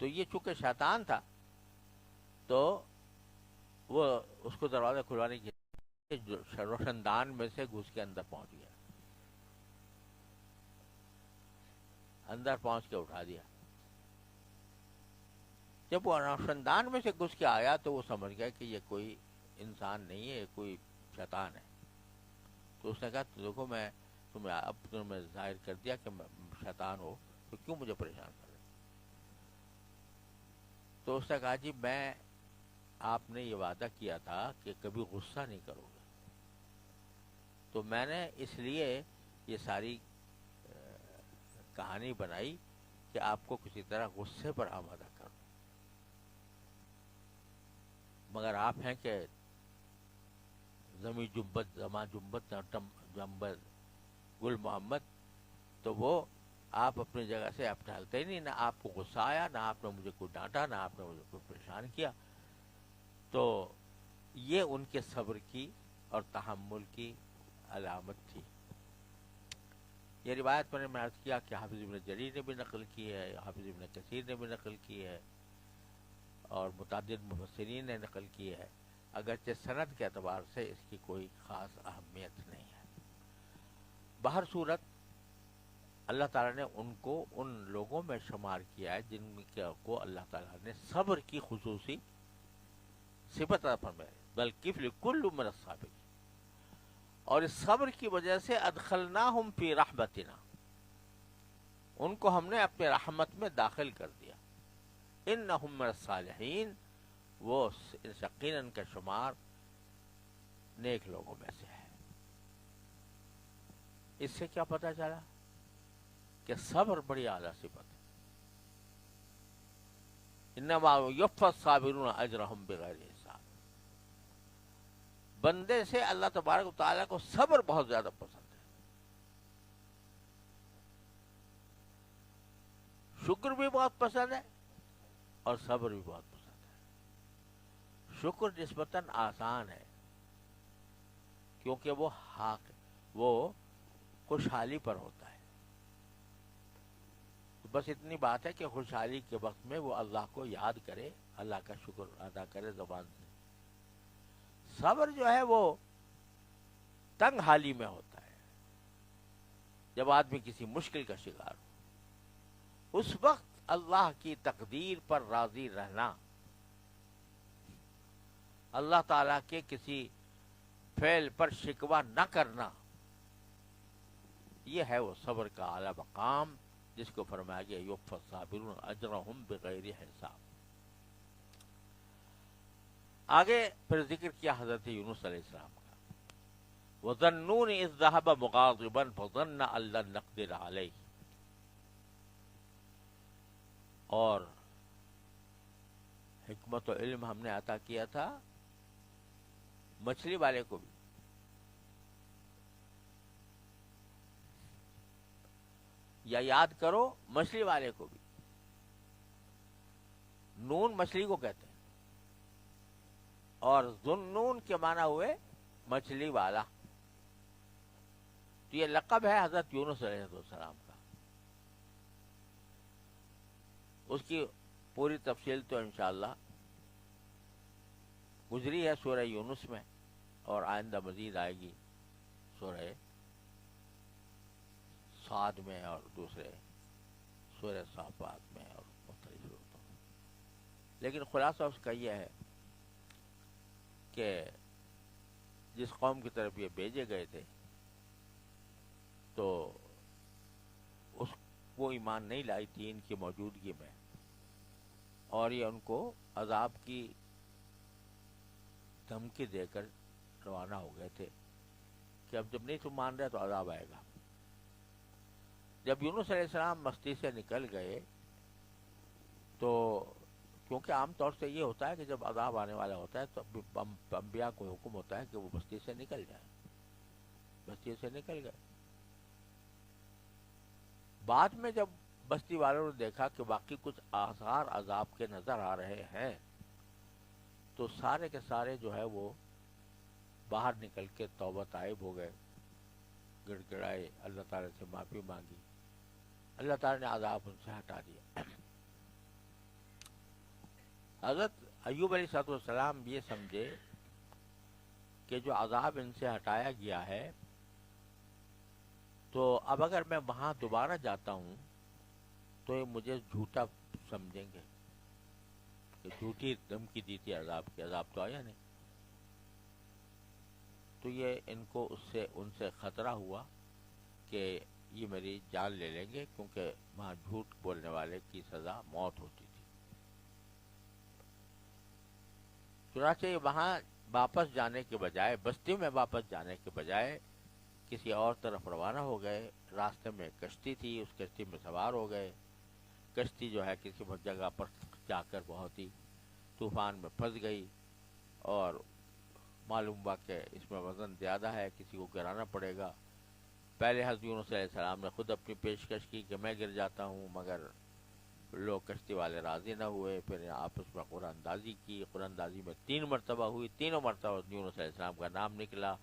تو یہ چونکہ شیطان تھا تو وہ اس کو دروازہ کھلوانے کی روشن دان میں سے گھس کے اندر پہنچ گیا. اندر پہنچ کے اٹھا دیا. جب وہ روشندان میں سے گھس کے آیا تو وہ سمجھ گیا کہ یہ کوئی انسان نہیں ہے، یہ کوئی شیطان ہے. تو اس نے کہا دیکھو میں تمہیں اب تمہیں ظاہر کر دیا کہ میں شیطان ہو تو کیوں مجھے پریشان کر رہے. تو اس نے کہا جی میں آپ نے یہ وعدہ کیا تھا کہ کبھی غصہ نہیں کرو گے، تو میں نے اس لیے یہ ساری کہانی بنائی کہ آپ کو کسی طرح غصے پر آمادہ کروں. مگر آپ ہیں کہ زمیں جنبت زماں جنبت جنبت گل محمد، تو وہ آپ اپنی جگہ سے آپ ٹھہرتے ہی نہیں. نہ آپ کو غصہ آیا، نہ آپ نے مجھے کوئی ڈانٹا، نہ آپ نے مجھے کوئی پریشان کیا. تو یہ ان کے صبر کی اور تحمل کی علامت تھی. یہ روایت میں نے عرض کیا کہ حافظ ابن جریر نے بھی نقل کی ہے، حافظ ابن کثیر نے بھی نقل کی ہے، اور متعدد مفسرین نے نقل کی ہے، اگرچہ سند کے اعتبار سے اس کی کوئی خاص اہمیت نہیں ہے. بہر صورت اللہ تعالیٰ نے ان کو ان لوگوں میں شمار کیا ہے جن کو اللہ تعالیٰ نے صبر کی خصوصی صفت عطا فرمائی، بلکہ لکل من الصابرین، اور اس صبر کی وجہ سے ادخلناہم فی رحمتنا، ان کو ہم نے اپنے رحمت میں داخل کر دیا. انہم من الصالحین، وہ یقیناً کا شمار نیک لوگوں میں سے ہے. اس سے کیا پتہ چلا کہ صبر بڑی اعلیٰ صفت ہے. انما یوفی الصابرون اجرہم بغیر حساب. بندے سے اللہ تبارک و تعالیٰ کو صبر بہت زیادہ پسند ہے. شکر بھی بہت پسند ہے اور صبر بھی بہت پسند ہے. شکر نسبتاً آسان ہے کیونکہ وہ خوشحالی پر ہوتا ہے. بس اتنی بات ہے کہ خوشحالی کے وقت میں وہ اللہ کو یاد کرے، اللہ کا شکر ادا کرے زبان سے. صبر جو ہے وہ تنگ حالی میں ہوتا ہے، جب آدمی کسی مشکل کا شکار ہو، اس وقت اللہ کی تقدیر پر راضی رہنا، اللہ تعالیٰ کے کسی فعل پر شکوہ نہ کرنا، یہ ہے وہ صبر کا اعلیٰ مقام جس کو فرمایا گیا یوفی الصابرون اجرہم بغیر حساب. آگے پھر ذکر کیا حضرت یونس علیہ السلام کا. وَظَنُّونِ إِذْ ذَهَبَ مُغَاضِبًا فَظَنَّ أَن لَّن نَّقْدِرَ عَلَيْهِ. اور حکمت و علم ہم نے عطا کیا تھا مچھلی والے کو بھی. یا یاد کرو مچھلی والے کو بھی. نون مچھلی کو کہتے ہیں اور ذُنُّون کے معنی ہوئے مچھلی والا. تو یہ لقب ہے حضرت یونس علیہ السلام کا. اس کی پوری تفصیل تو انشاءاللہ گزری ہے سورہ یونس میں، اور آئندہ مزید آئے گی سورہ صاد میں اور دوسرے سورہ صافات میں اور مختلف صورتوں میں. لیکن خلاصہ اس کا یہ ہے کہ جس قوم کی طرف یہ بھیجے گئے تھے تو وہ ایمان نہیں لائی تھی ان کی موجودگی میں، اور یہ ان کو عذاب کی دھمکی دے کر روانہ ہو گئے تھے کہ اب جب نہیں تم مان رہے تو عذاب آئے گا. جب یونس علیہ السلام مستی سے نکل گئے تو کیونکہ عام طور سے یہ ہوتا ہے کہ جب عذاب آنے والا ہوتا ہے تو انبیاء کو حکم ہوتا ہے کہ وہ بستی سے نکل جائیں. بستی سے نکل گئے. بعد میں جب بستی والوں نے دیکھا کہ باقی کچھ آثار عذاب کے نظر آ رہے ہیں تو سارے کے سارے جو ہے وہ باہر نکل کے توبہ طائب ہو گئے، گڑ گڑائے، اللہ تعالیٰ سے معافی مانگی. اللہ تعالیٰ نے عذاب ان سے ہٹا دیا. حضرت ایوب علیہ السلام یہ سمجھے کہ جو عذاب ان سے ہٹایا گیا ہے تو اب اگر میں وہاں دوبارہ جاتا ہوں تو یہ مجھے جھوٹا سمجھیں گے کہ جھوٹی دھمکی دی تھی عذاب کی، عذاب تو آیا نہیں. تو یہ ان کو ان سے خطرہ ہوا کہ یہ میری جان لے لیں گے، کیونکہ وہاں جھوٹ بولنے والے کی سزا موت ہوتی تھی. چنانچہ وہاں واپس جانے کے بجائے، بستی میں واپس جانے کے بجائے کسی اور طرف روانہ ہو گئے. راستے میں ایک کشتی تھی، اس کشتی میں سوار ہو گئے. کشتی جو ہے کسی جگہ پر جا کر بہت ہی طوفان میں پھنس گئی، اور معلوم ہوا کہ اس میں وزن زیادہ ہے، کسی کو گرانا پڑے گا. پہلے حضرت یونس علیہ السلام نے خود اپنی پیشکش کی کہ میں گر جاتا ہوں، مگر لوگ کشتی والے راضی نہ ہوئے. پھر آپس میں قرآن اندازی کی. قرآن اندازی میں 3 مرتبہ ہوئی، تینوں مرتبہ حضرت یونس علیہ السلام کا نام نکلا.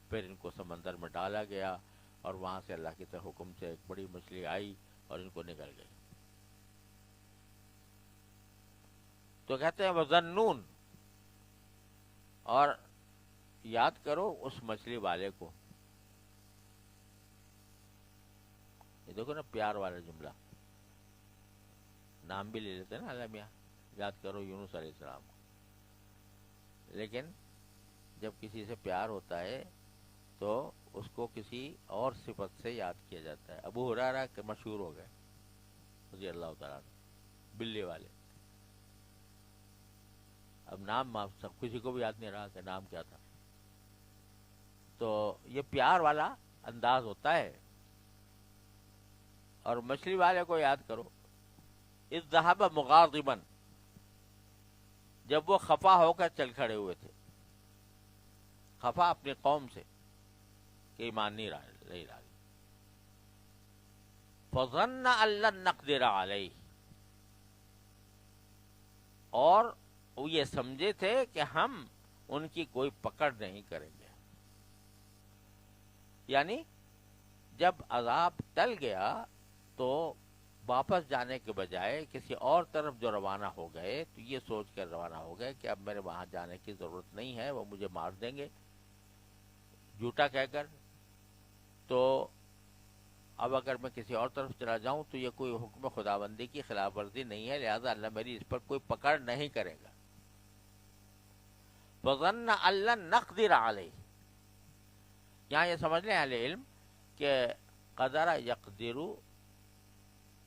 پھر ان کو سمندر میں ڈالا گیا، اور وہاں سے اللہ کی طرف حکم سے ایک بڑی مچھلی آئی اور ان کو نگل گئی. تو کہتے ہیں وَظَنُّونَ، اور یاد کرو اس مچھلی والے کو. یہ دیکھو نا پیار والا جملہ، نام بھی لے لیتے ہیں نا اللہ میاں، یاد کرو یونس علیہ السلام کو. لیکن جب کسی سے پیار ہوتا ہے تو اس کو کسی اور صفت سے یاد کیا جاتا ہے. ابو ہریرہ کے مشہور ہو گئے رضی اللہ تعالیٰ عنہ، بلی والے. اب نام سب کسی کو بھی یاد نہیں رہا کہ نام کیا تھا. تو یہ پیار والا انداز ہوتا ہے. اور مچھلی والے کو یاد کرو، اذ ذهب مغاضبا، جب وہ خفا ہو کر چل کھڑے ہوئے تھے. خفا اپنی قوم سے کہ ایمان نہیں لا. فظن ان لن نقدر علیہ، اور وہ یہ سمجھے تھے کہ ہم ان کی کوئی پکڑ نہیں کریں گے. یعنی جب عذاب ٹل گیا تو واپس جانے کے بجائے کسی اور طرف جو روانہ ہو گئے، تو یہ سوچ کر روانہ ہو گئے کہ اب میرے وہاں جانے کی ضرورت نہیں ہے، وہ مجھے مار دیں گے جھوٹا کہہ کر. تو اب اگر میں کسی اور طرف چلا جاؤں تو یہ کوئی حکم خداوندی کی خلاف ورزی نہیں ہے، لہذا اللہ میری اس پر کوئی پکڑ نہیں کرے گا. وَظَنَّ أَن لَّن نَّقْدِرَ عَلَيْهِ، یہاں یہ سمجھ لیں اہل علم کہ قدر یقدر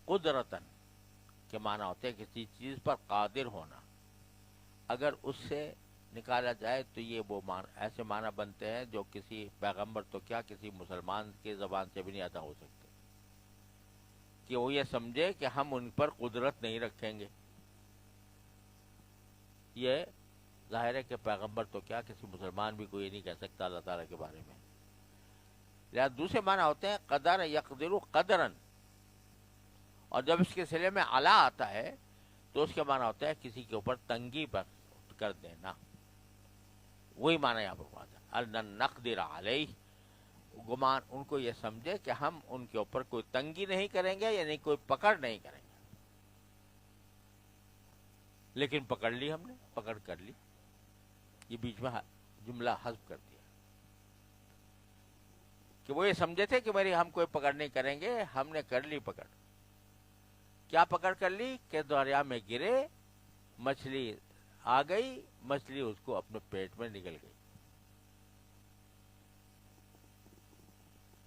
قدرتن کے معنی ہوتے ہیں کسی چیز پر قادر ہونا. اگر اس سے نکالا جائے تو یہ وہ ایسے معنی بنتے ہیں جو کسی پیغمبر تو کیا کسی مسلمان کی زبان سے بھی نہیں ادا ہو سکتے، کہ وہ یہ سمجھے کہ ہم ان پر قدرت نہیں رکھیں گے. یہ ظاہر ہے کہ پیغمبر تو کیا کسی مسلمان بھی کوئی نہیں کہہ سکتا اللہ تعالیٰ کے بارے میں. لہٰذا دوسرے معنی ہوتے ہیں قدر یقدر قدرن، اور جب اس کے صلے میں علا آتا ہے تو اس کے معنی ہوتا ہے کسی کے اوپر تنگی پر کر دینا. وہی معنی یہاں پر بات ہے ان نقدر علیہ. گمان ان کو یہ سمجھے کہ ہم ان کے اوپر کوئی تنگی نہیں کریں گے، یعنی کوئی پکڑ نہیں کریں گے. لیکن پکڑ لی ہم نے، پکڑ کر لی. یہ بیچ میں جملہ حذف کر دیا کہ وہ یہ سمجھے تھے کہ میری ہم کوئی پکڑ نہیں کریں گے، ہم نے کر لی پکڑ. کیا پکڑ کر لی کہ دریا میں گرے، مچھلی آ گئی، مچھلی اس کو اپنے پیٹ میں نگل گئی.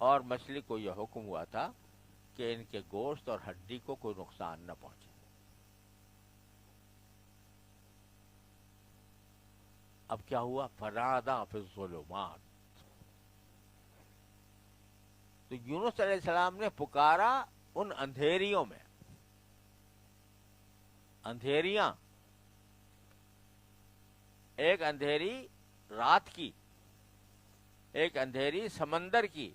اور مچھلی کو یہ حکم ہوا تھا کہ ان کے گوشت اور ہڈی کو کوئی نقصان نہ پہنچے. اب کیا ہوا؟ فنادیٰ فی الظلمات، تو یونس علیہ السلام نے پکارا ان اندھیریوں میں. اندھیریاں، ایک اندھیری رات کی، ایک اندھیری سمندر کی،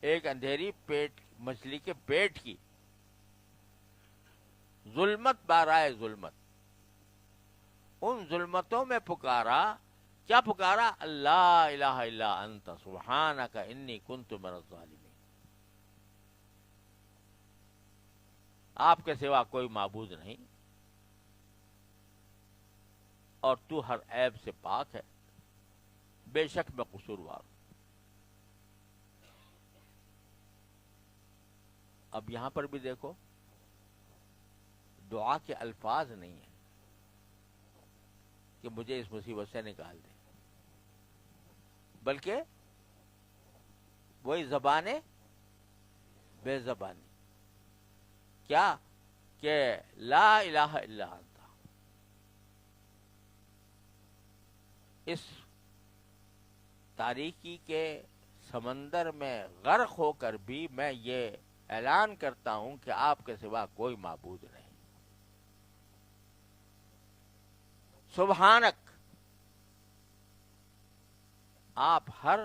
ایک اندھیری مچھلی کے پیٹ کی. ظلمت بارائے ظلمت، ان ظلمتوں میں پکارا. کیا پکارا؟ اللہ الہ الا انت سبحانک انی کنت من الظالمین. آپ کے سوا کوئی معبود نہیں، اور تو ہر عیب سے پاک ہے، بے شک میں قصوروار ہوں. اب یہاں پر بھی دیکھو دعا کے الفاظ نہیں ہیں کہ مجھے اس مصیبت سے نکال دے، بلکہ وہی زبان بے زبانی، کیا کہ لا الہ الا انت، اس تاریکی کے سمندر میں غرق ہو کر بھی میں یہ اعلان کرتا ہوں کہ آپ کے سوا کوئی معبود نہیں، سبحانک، آپ ہر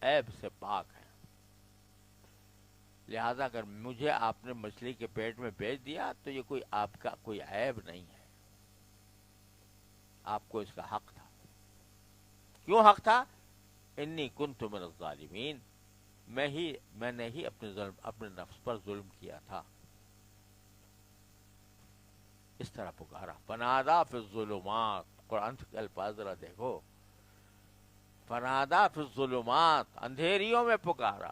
عیب سے پاک ہیں، لہذا اگر مجھے آپ نے مچھلی کے پیٹ میں بھیج دیا تو یہ کوئی آپ کا کوئی عیب نہیں ہے، آپ کو اس کا حق تھا۔ کیوں حق تھا؟ انی کنت من الظالمین، میں نے ہی اپنے نفس پر ظلم کیا تھا۔ اس طرح پکارا، فنادا فی الظلمات، قرآن کے الفاظ ذرا دیکھو، فنادا فی الظلمات، اندھیریوں میں پکارا،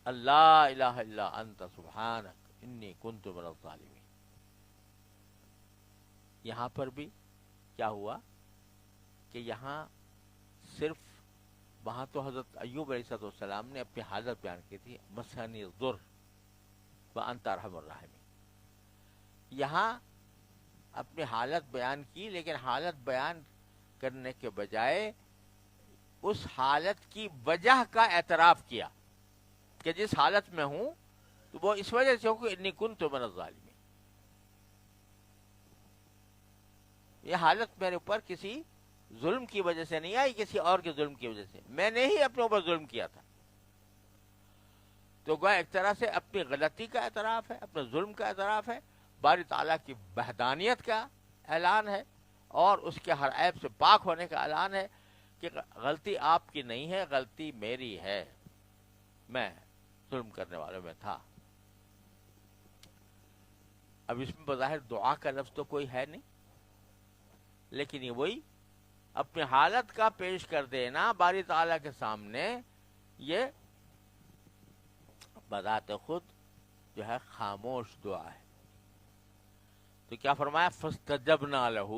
اللہ الہ الا انت سبحانک انی کنت من الظالمین۔ یہاں پر بھی کیا ہوا کہ یہاں صرف، وہاں تو حضرت ایوب علیہ السلام نے اپنی حالت بیان کی تھی، مسنی الضر وانت ارحم الراحمین، یہاں اپنی حالت بیان کی، لیکن حالت بیان کرنے کے بجائے اس حالت کی وجہ کا اعتراف کیا کہ جس حالت میں ہوں تو وہ اس وجہ سے ہوں کہ انی کنت من الظالمین، یہ حالت میرے اوپر کسی ظلم کی وجہ سے نہیں آئی، کسی اور کے ظلم کی وجہ سے، میں نے ہی اپنے اوپر ظلم کیا تھا۔ تو گویا ایک طرح سے اپنی غلطی کا اعتراف ہے، اپنے ظلم کا اعتراف ہے، باری تعالیٰ کی وحدانیت کا اعلان ہے، اور اس کے ہر عیب سے پاک ہونے کا اعلان ہے کہ غلطی آپ کی نہیں ہے، غلطی میری ہے، میں ظلم کرنے والوں میں تھا۔ اب اس میں بظاہر دعا کا لفظ تو کوئی ہے نہیں، لیکن یہ وہی اپنی حالت کا پیش کر دینا باری تعالیٰ کے سامنے، یہ بذات خود جو ہے خاموش دعا ہے۔ تو کیا فرمایا، فاستجبنا لہ،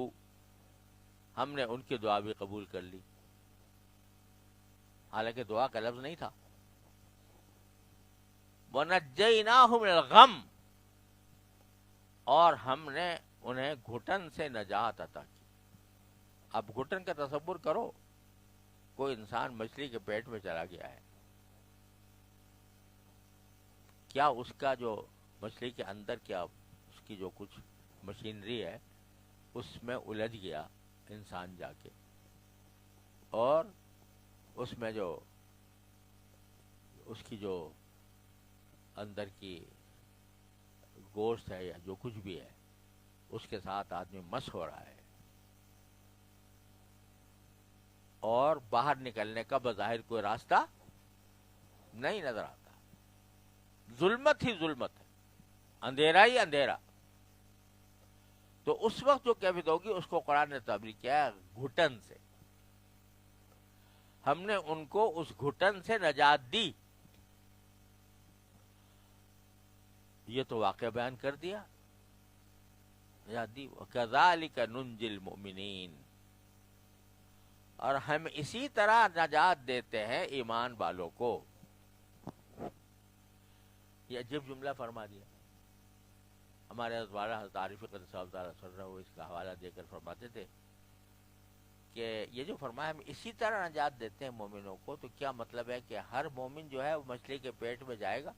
ہم نے ان کی دعا بھی قبول کر لی، حالانکہ دعا کا لفظ نہیں تھا۔ وَنَجَّيْنَاهُ مِنَ الْغَمِّ، اور ہم نے انہیں گھٹن سے نجات عطا کی۔ اب گھٹن کا تصور کرو، کوئی انسان مچھلی کے پیٹ میں چلا گیا ہے، کیا اس کا جو مچھلی کے اندر کیا اس کی جو کچھ مشینری ہے اس میں الجھ گیا انسان جا کے، اور اس میں جو اس کی جو اندر کی گوشت ہے یا جو کچھ بھی ہے اس کے ساتھ آدمی مس ہو رہا ہے، اور باہر نکلنے کا بظاہر کوئی راستہ نہیں نظر آتا، ظلمت ہی ظلمت ہے، اندھیرا ہی اندھیرا، تو اس وقت جو کیفیت ہوگی اس کو قرآن نے تعبیر کیا ہے گھٹن سے۔ ہم نے ان کو اس گھٹن سے نجات دی، یہ تو واقعہ بیان کر دیا، نجات دی۔ وَكَذَلِكَ نُنْجِي الْمُؤْمِنِينَ، اور ہم اسی طرح نجات دیتے ہیں ایمان والوں کو۔ یہ عجیب جملہ فرما دیا۔ ہمارے حضرت والا حضرت عارف قدس اللہ تعالیٰ سن رہا، وہ اس کا حوالہ دے کر فرماتے تھے کہ یہ جو فرمایا ہم اسی طرح نجات دیتے ہیں مومنوں کو، تو کیا مطلب ہے کہ ہر مومن جو ہے وہ مچھلی کے پیٹ میں جائے گا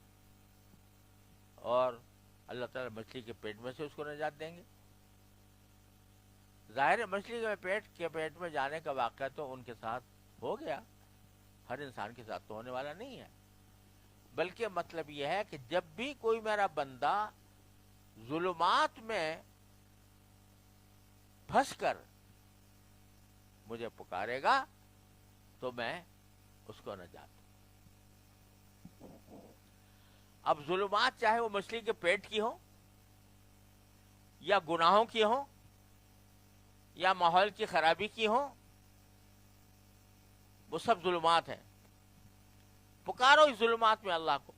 اور اللہ تعالیٰ مچھلی کے پیٹ میں سے اس کو نجات دیں گے؟ ظاہر ہے مچھلی کے پیٹ میں جانے کا واقعہ تو ان کے ساتھ ہو گیا، ہر انسان کے ساتھ تو ہونے والا نہیں ہے، بلکہ مطلب یہ ہے کہ جب بھی کوئی میرا بندہ ظلمات میں پھنس کر مجھے پکارے گا تو میں اس کو نجات دوں۔ اب ظلمات چاہے وہ مچھلی کے پیٹ کی ہوں یا گناہوں کی ہوں یا ماحول کی خرابی کی ہوں، وہ سب ظلمات ہیں، پکارو اس ظلمات میں اللہ کو۔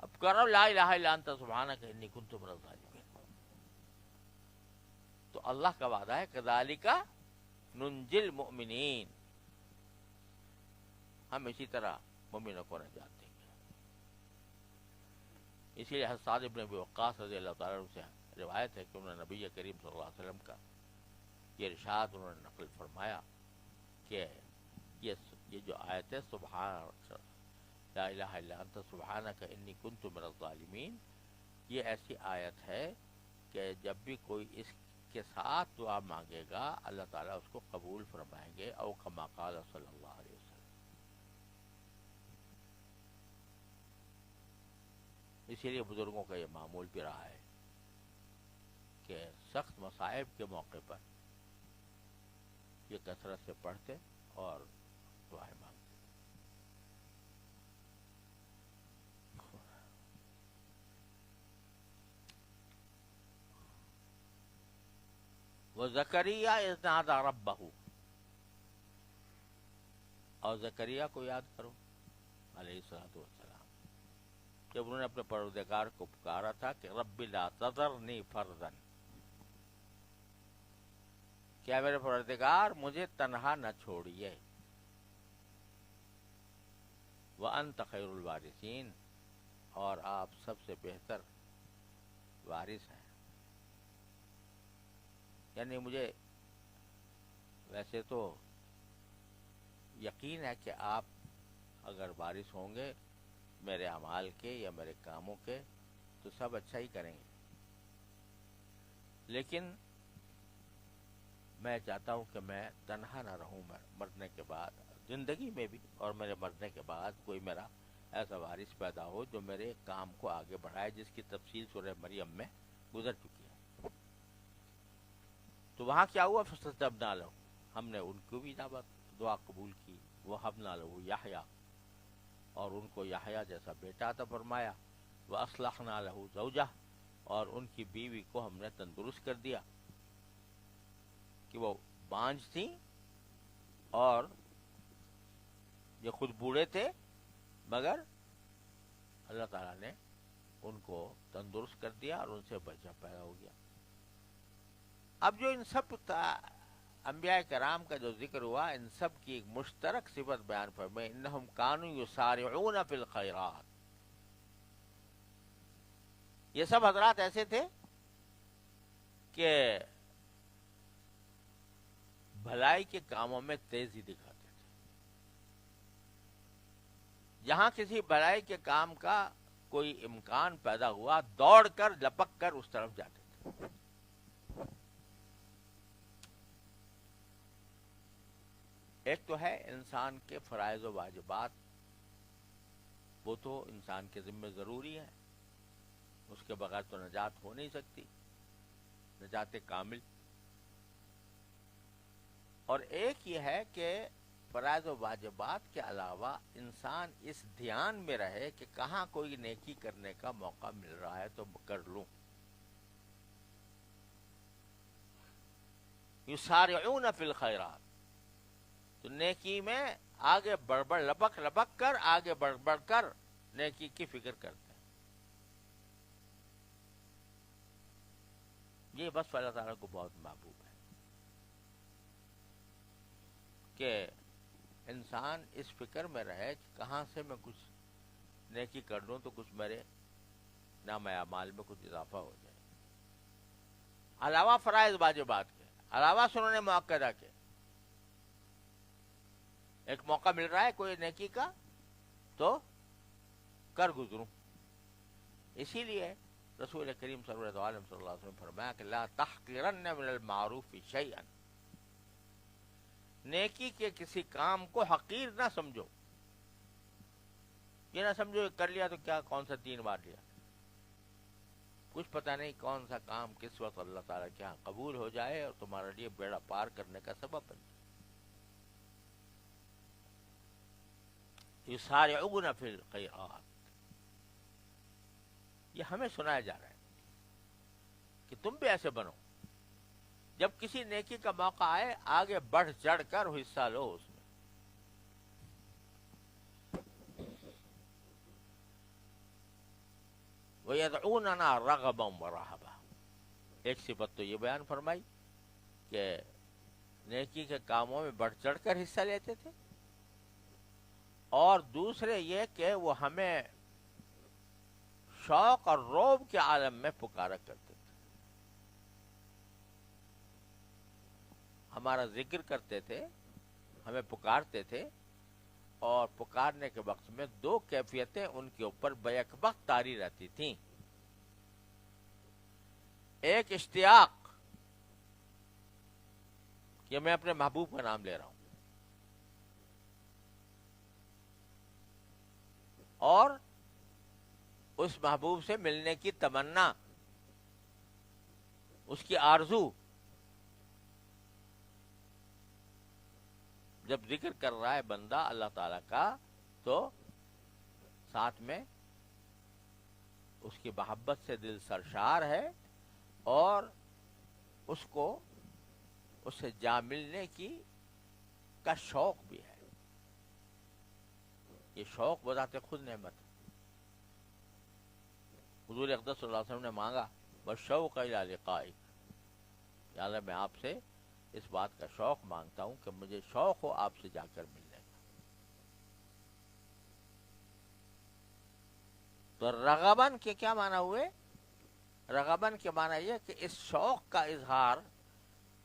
اب کرو لا الہ الا انت سبحانک انی کنت من الظالمین. تو اللہ کا وعدہ ہے کذالک ننجی المؤمنین، ہم اسی طرح مومنوں کو نجات دیں گے. اسی لیے حضرت سعد بن ابی وقاص رضی اللہ تعالیٰ عنہ سے روایت ہے کہ انہوں نے نبی کریم صلی اللہ علیہ وسلم کا یہ ارشاد انہوں نے نقل فرمایا کہ یہ جو آیت ہے سبحان لا الہ الا انت سبحانک انی کنت من الظالمین، یہ ایسی آیت ہے کہ جب بھی کوئی اس کے ساتھ دعا مانگے گا اللہ تعالیٰ اس کو قبول فرمائیں گے، او کما قال صلی اللہ علیہ وسلم. اسی لیے بزرگوں کا یہ معمول بھی رہا ہے کہ سخت مصائب کے موقع پر یہ کثرت سے پڑھتے اور دعائیں مانگتے. وَزَكَرِيَّا إِذْ نَادَىٰ رَبَّهُ، اور زکریا کو یاد کرو علیہ الصلوۃ والسلام، جب انہوں نے اپنے پروردگار کو پکارا تھا کہ رب لا تذرنی فردا، کیا میرے پروردگار مجھے تنہا نہ چھوڑیے، وانت خیر الوارثین، اور آپ سب سے بہتر وارث ہیں. یعنی مجھے ویسے تو یقین ہے کہ آپ اگر وارث ہوں گے میرے اعمال کے یا میرے کاموں کے تو سب اچھا ہی کریں گے، لیکن میں چاہتا ہوں کہ میں تنہا نہ رہوں، مرنے کے بعد زندگی میں بھی اور میرے مرنے کے بعد کوئی میرا ایسا وارث پیدا ہو جو میرے کام کو آگے بڑھائے، جس کی تفصیل سورہ مریم میں گزر چکی ہے. تو وہاں کیا ہوا؟ فاستجبنا لہ، ہم نے ان کو بھی دعا قبول کی. وہبنا لہ یحییٰ، اور ان کو یحییٰ جیسا بیٹا عطا فرمایا. واصلحنا لہ زوجہ، اور ان کی بیوی کو ہم نے تندرست کر دیا کہ وہ بانجھ تھیں اور یہ خود بوڑھے تھے، مگر اللہ تعالیٰ نے ان کو تندرست کر دیا اور ان سے بچہ پیدا ہو گیا. اب جو ان سب انبیاء کرام کا جو ذکر ہوا، ان سب کی ایک مشترک صفت بیان فرمائے، انہم کانوا یسارعون فی الخیرات. یہ سب حضرات ایسے تھے کہ بھلائی کے کاموں میں تیزی دکھاتے تھے. جہاں کسی بھلائی کے کام کا کوئی امکان پیدا ہوا دوڑ کر لپک کر اس طرف جاتے تھے. ایک تو ہے انسان کے فرائض و واجبات، وہ تو انسان کے ذمہ ضروری ہے، اس کے بغیر تو نجات ہو نہیں سکتی، نجات کامل. اور ایک یہ ہے کہ فرائض و واجبات کے علاوہ انسان اس دھیان میں رہے کہ کہاں کوئی نیکی کرنے کا موقع مل رہا ہے تو کر لوں. یسارعون فی الخیرات، تو نیکی میں آگے بڑھ لپک کر آگے بڑھ کر نیکی کی فکر کرتے ہیں. یہ بس اللہ تعالیٰ کو بہت محبوب ہے کہ انسان اس فکر میں رہے کہ کہاں سے میں کچھ نیکی کر لوں تو کچھ میرے نام اعمال میں کچھ اضافہ ہو جائے، علاوہ فرائض واجبات کے، علاوہ سنن مؤکدہ کے. ایک موقع مل رہا ہے کوئی نیکی کا تو کر گزروں. اسی لیے رسول کریم صلی اللہ علیہ وسلم نے فرمایا کہ لا تحقرن من المعروف شیئا، نیکی کے کسی کام کو حقیر نہ سمجھو. یہ نہ سمجھو کر لیا تو کیا، کون سا 3 بار لیا، کچھ پتہ نہیں کون سا کام کس وقت اللہ تعالیٰ کے ہاں قبول ہو جائے اور تمہارے لیے بیڑا پار کرنے کا سبب بن جائے. یسارعون فی الخیرات، یہ ہمیں سنایا جا رہا ہے کہ تم بھی ایسے بنو، جب کسی نیکی کا موقع آئے آگے بڑھ چڑھ کر حصہ لو اس میں. وَيَدْعُونَنَا رَغَبًا وَرَهَبًا. ایک صفت تو یہ بیان فرمائی کہ نیکی کے کاموں میں بڑھ چڑھ کر حصہ لیتے تھے، اور دوسرے یہ کہ وہ ہمیں شوق اور روب کے عالم میں پکارا کرتے تھے، ہمارا ذکر کرتے تھے، ہمیں پکارتے تھے، اور پکارنے کے وقت میں دو کیفیتیں ان کے اوپر بیک وقت طاری رہتی تھیں. ایک اشتیاق کہ میں اپنے محبوب کا نام لے رہا ہوں، اور اس محبوب سے ملنے کی تمنا، اس کی آرزو. جب ذکر کر رہا ہے بندہ اللہ تعالی کا تو ساتھ میں اس کی محبت سے دل سرشار ہے، اور اس کو اس سے جا ملنے کا شوق بھی ہے. یہ شوق بذات خود نعمت ہے. حضور اقدس صلی اللہ علیہ وسلم نے مانگا والشوق الی لقائک، یا اللہ میں آپ سے اس بات کا شوق مانگتا ہوں کہ مجھے شوق ہو آپ سے جا کر ملنے کا. تو رغبن کے کیا معنی ہوئے؟ رغبن کے معنی یہ کہ اس شوق کا اظہار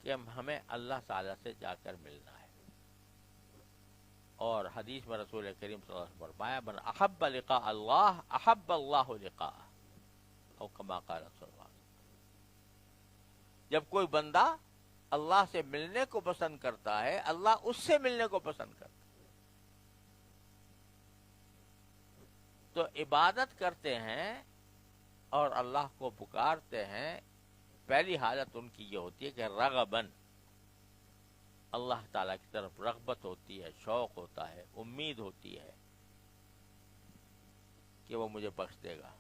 کہ ہمیں اللہ تعالی سے جا کر ملنا ہے. اور حدیث میں رسول کریم صلی اللہ علیہ وسلم فرمایا من احب لقاء اللہ احب اللہ لقاءہ، او کما قال صلی اللہ علیہ وسلم. جب کوئی بندہ اللہ سے ملنے کو پسند کرتا ہے، اللہ اس سے ملنے کو پسند کرتا ہے. تو عبادت کرتے ہیں اور اللہ کو پکارتے ہیں، پہلی حالت ان کی یہ ہوتی ہے کہ رغبن، اللہ تعالیٰ کی طرف رغبت ہوتی ہے، شوق ہوتا ہے، امید ہوتی ہے کہ وہ مجھے بخش دے گا.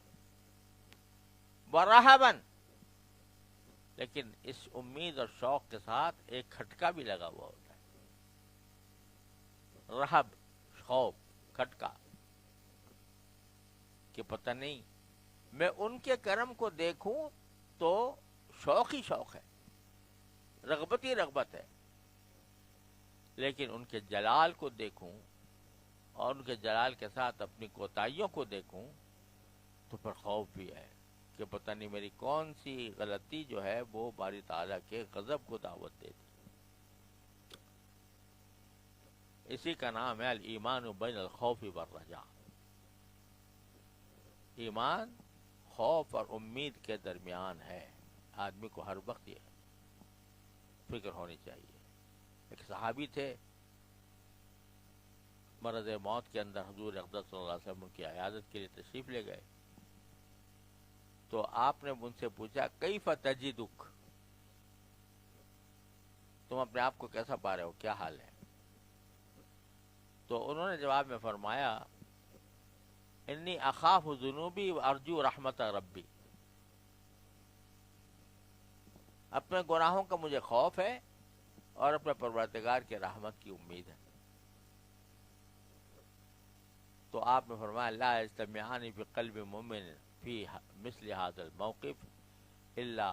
ورہبن، لیکن اس امید اور شوق کے ساتھ ایک کھٹکا بھی لگا ہوا ہوتا ہے. رہب، خوف، کھٹکا کہ پتہ نہیں میں ان کے کرم کو دیکھوں تو شوق ہی شوق ہے، رغبت ہی رغبت ہے، لیکن ان کے جلال کو دیکھوں اور ان کے جلال کے ساتھ اپنی کوتاہیوں کو دیکھوں تو پھر خوف بھی ہے کہ پتہ نہیں میری کون سی غلطی جو ہے وہ باری تعالیٰ کے غضب کو دعوت دے دی. اسی کا نام ہے الایمان بین الخوف والرجاء. ایمان خوف اور امید کے درمیان ہے. آدمی کو ہر وقت یہ فکر ہونی چاہیے. ایک صحابی تھے، مرض موت کے اندر حضور اقدس صلی اللہ علیہ وسلم کی عیادت کے لیے تشریف لے گئے. تو آپ نے ان سے پوچھا کیف تجدک، تم اپنے آپ کو کیسا پا رہے ہو، کیا حال ہے؟ تو انہوں نے جواب میں فرمایا انی اخاف ذنوبی وارجو رحمت ربی، اپنے گناہوں کا مجھے خوف ہے اور اپنے پروردگار کے رحمت کی امید ہے. تو آپ نے فرمایا لا یجتمعان فی قلب مومن فی مثل هذا الموقف الا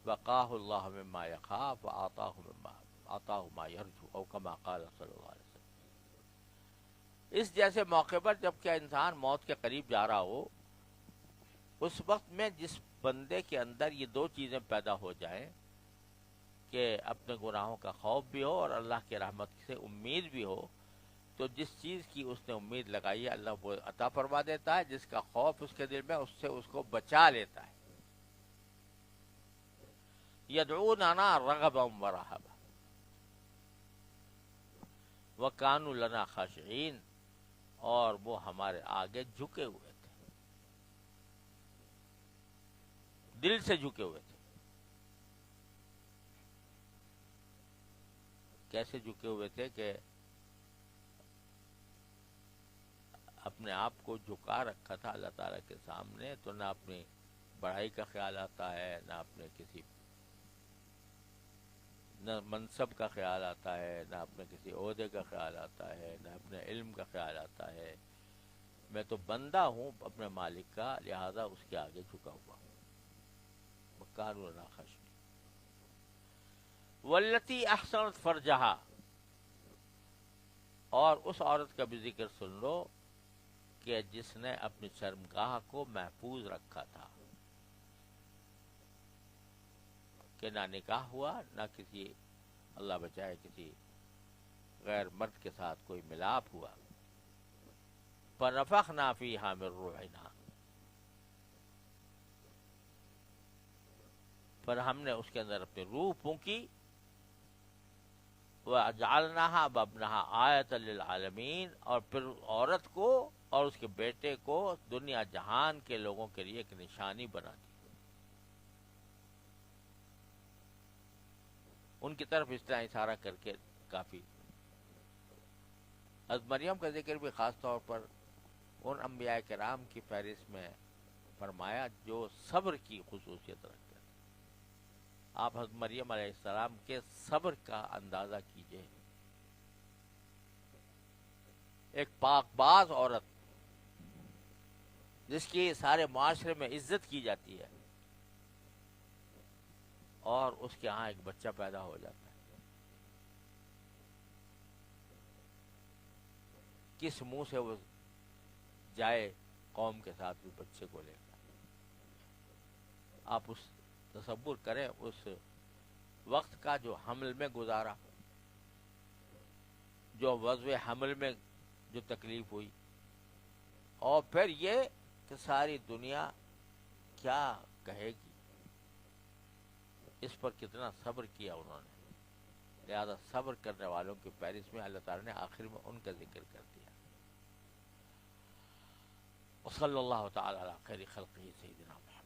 وقاه اللہ مما یخاف وآتاہ ما یرجو، او کما قال صلی اللہ علیہ وسلم. اس جیسے موقع پر جب کہ انسان موت کے قریب جا رہا ہو، اس وقت میں جس بندے کے اندر یہ دو چیزیں پیدا ہو جائیں کہ اپنے گناہوں کا خوف بھی ہو اور اللہ کی رحمت سے امید بھی ہو، تو جس چیز کی اس نے امید لگائی ہے اللہ وہ عطا فرما دیتا ہے، جس کا خوف اس کے دل میں اس سے اس کو بچا لیتا ہے. یدعوننا رغبا ورہبا وکانوا لنا خاشعین، اور وہ ہمارے آگے جھکے ہوئے تھے، دل سے جھکے ہوئے تھے. کیسے جھکے ہوئے تھے کہ اپنے آپ کو جھکا رکھا تھا اللہ تعالیٰ کے سامنے، تو نہ اپنی بڑائی کا خیال آتا ہے، نہ اپنے کسی نہ منصب کا خیال آتا ہے، نہ اپنے کسی عہدے کا خیال آتا ہے، نہ اپنے علم کا خیال آتا ہے، میں تو بندہ ہوں اپنے مالک کا، لہذا اس کے آگے جھکا ہوا ہوں. وَكَانُوا لَنَا خَاشِعِينَ. وَالَّتِي أَحْصَنَتْ فَرْجَهَا، اور اس عورت کا بھی ذکر سن لو کہ جس نے اپنی شرمگاہ کو محفوظ رکھا تھا، کہ نہ نکاح ہوا، نہ کسی، اللہ بچائے، کسی غیر مرد کے ساتھ کوئی ملاپ ہوا. فَنَفَخْنَا فِيهَا مِن رُوحِنَا، پھر ہم نے اس کے اندر اپنی روح پھونکی. وَجَعَلْنَاهَا وَابْنَهَا آیَةً لِلْعَالَمِينَ، اور پھر عورت کو اور اس کے بیٹے کو دنیا جہان کے لوگوں کے لیے ایک نشانی بنا دی. ان کی طرف اس طرح اشارہ کر کے کافی. حضرت مریم کا ذکر بھی خاص طور پر ان انبیاء کرام کی فہرست میں فرمایا جو صبر کی خصوصیت رکھتے ہیں. آپ حضرت مریم علیہ السلام کے صبر کا اندازہ کیجئے. ایک پاک باز عورت جس کی سارے معاشرے میں عزت کی جاتی ہے، اور اس کے ہاں ایک بچہ پیدا ہو جاتا ہے. کس منہ سے وہ جائے قوم کے ساتھ اس بچے کو لے کر؟ آپ اس تصور کریں اس وقت کا جو حمل میں گزارا، جو وضع حمل میں جو تکلیف ہوئی، اور پھر یہ کہ ساری دنیا کیا کہے گی. اس پر کتنا صبر کیا انہوں نے. لہذا صبر کرنے والوں کی فہرست میں اللہ تعالیٰ نے آخر میں ان کا ذکر کر دیا. وصلی اللہ تعالی علی خیر خلقہ سیدنا محمد.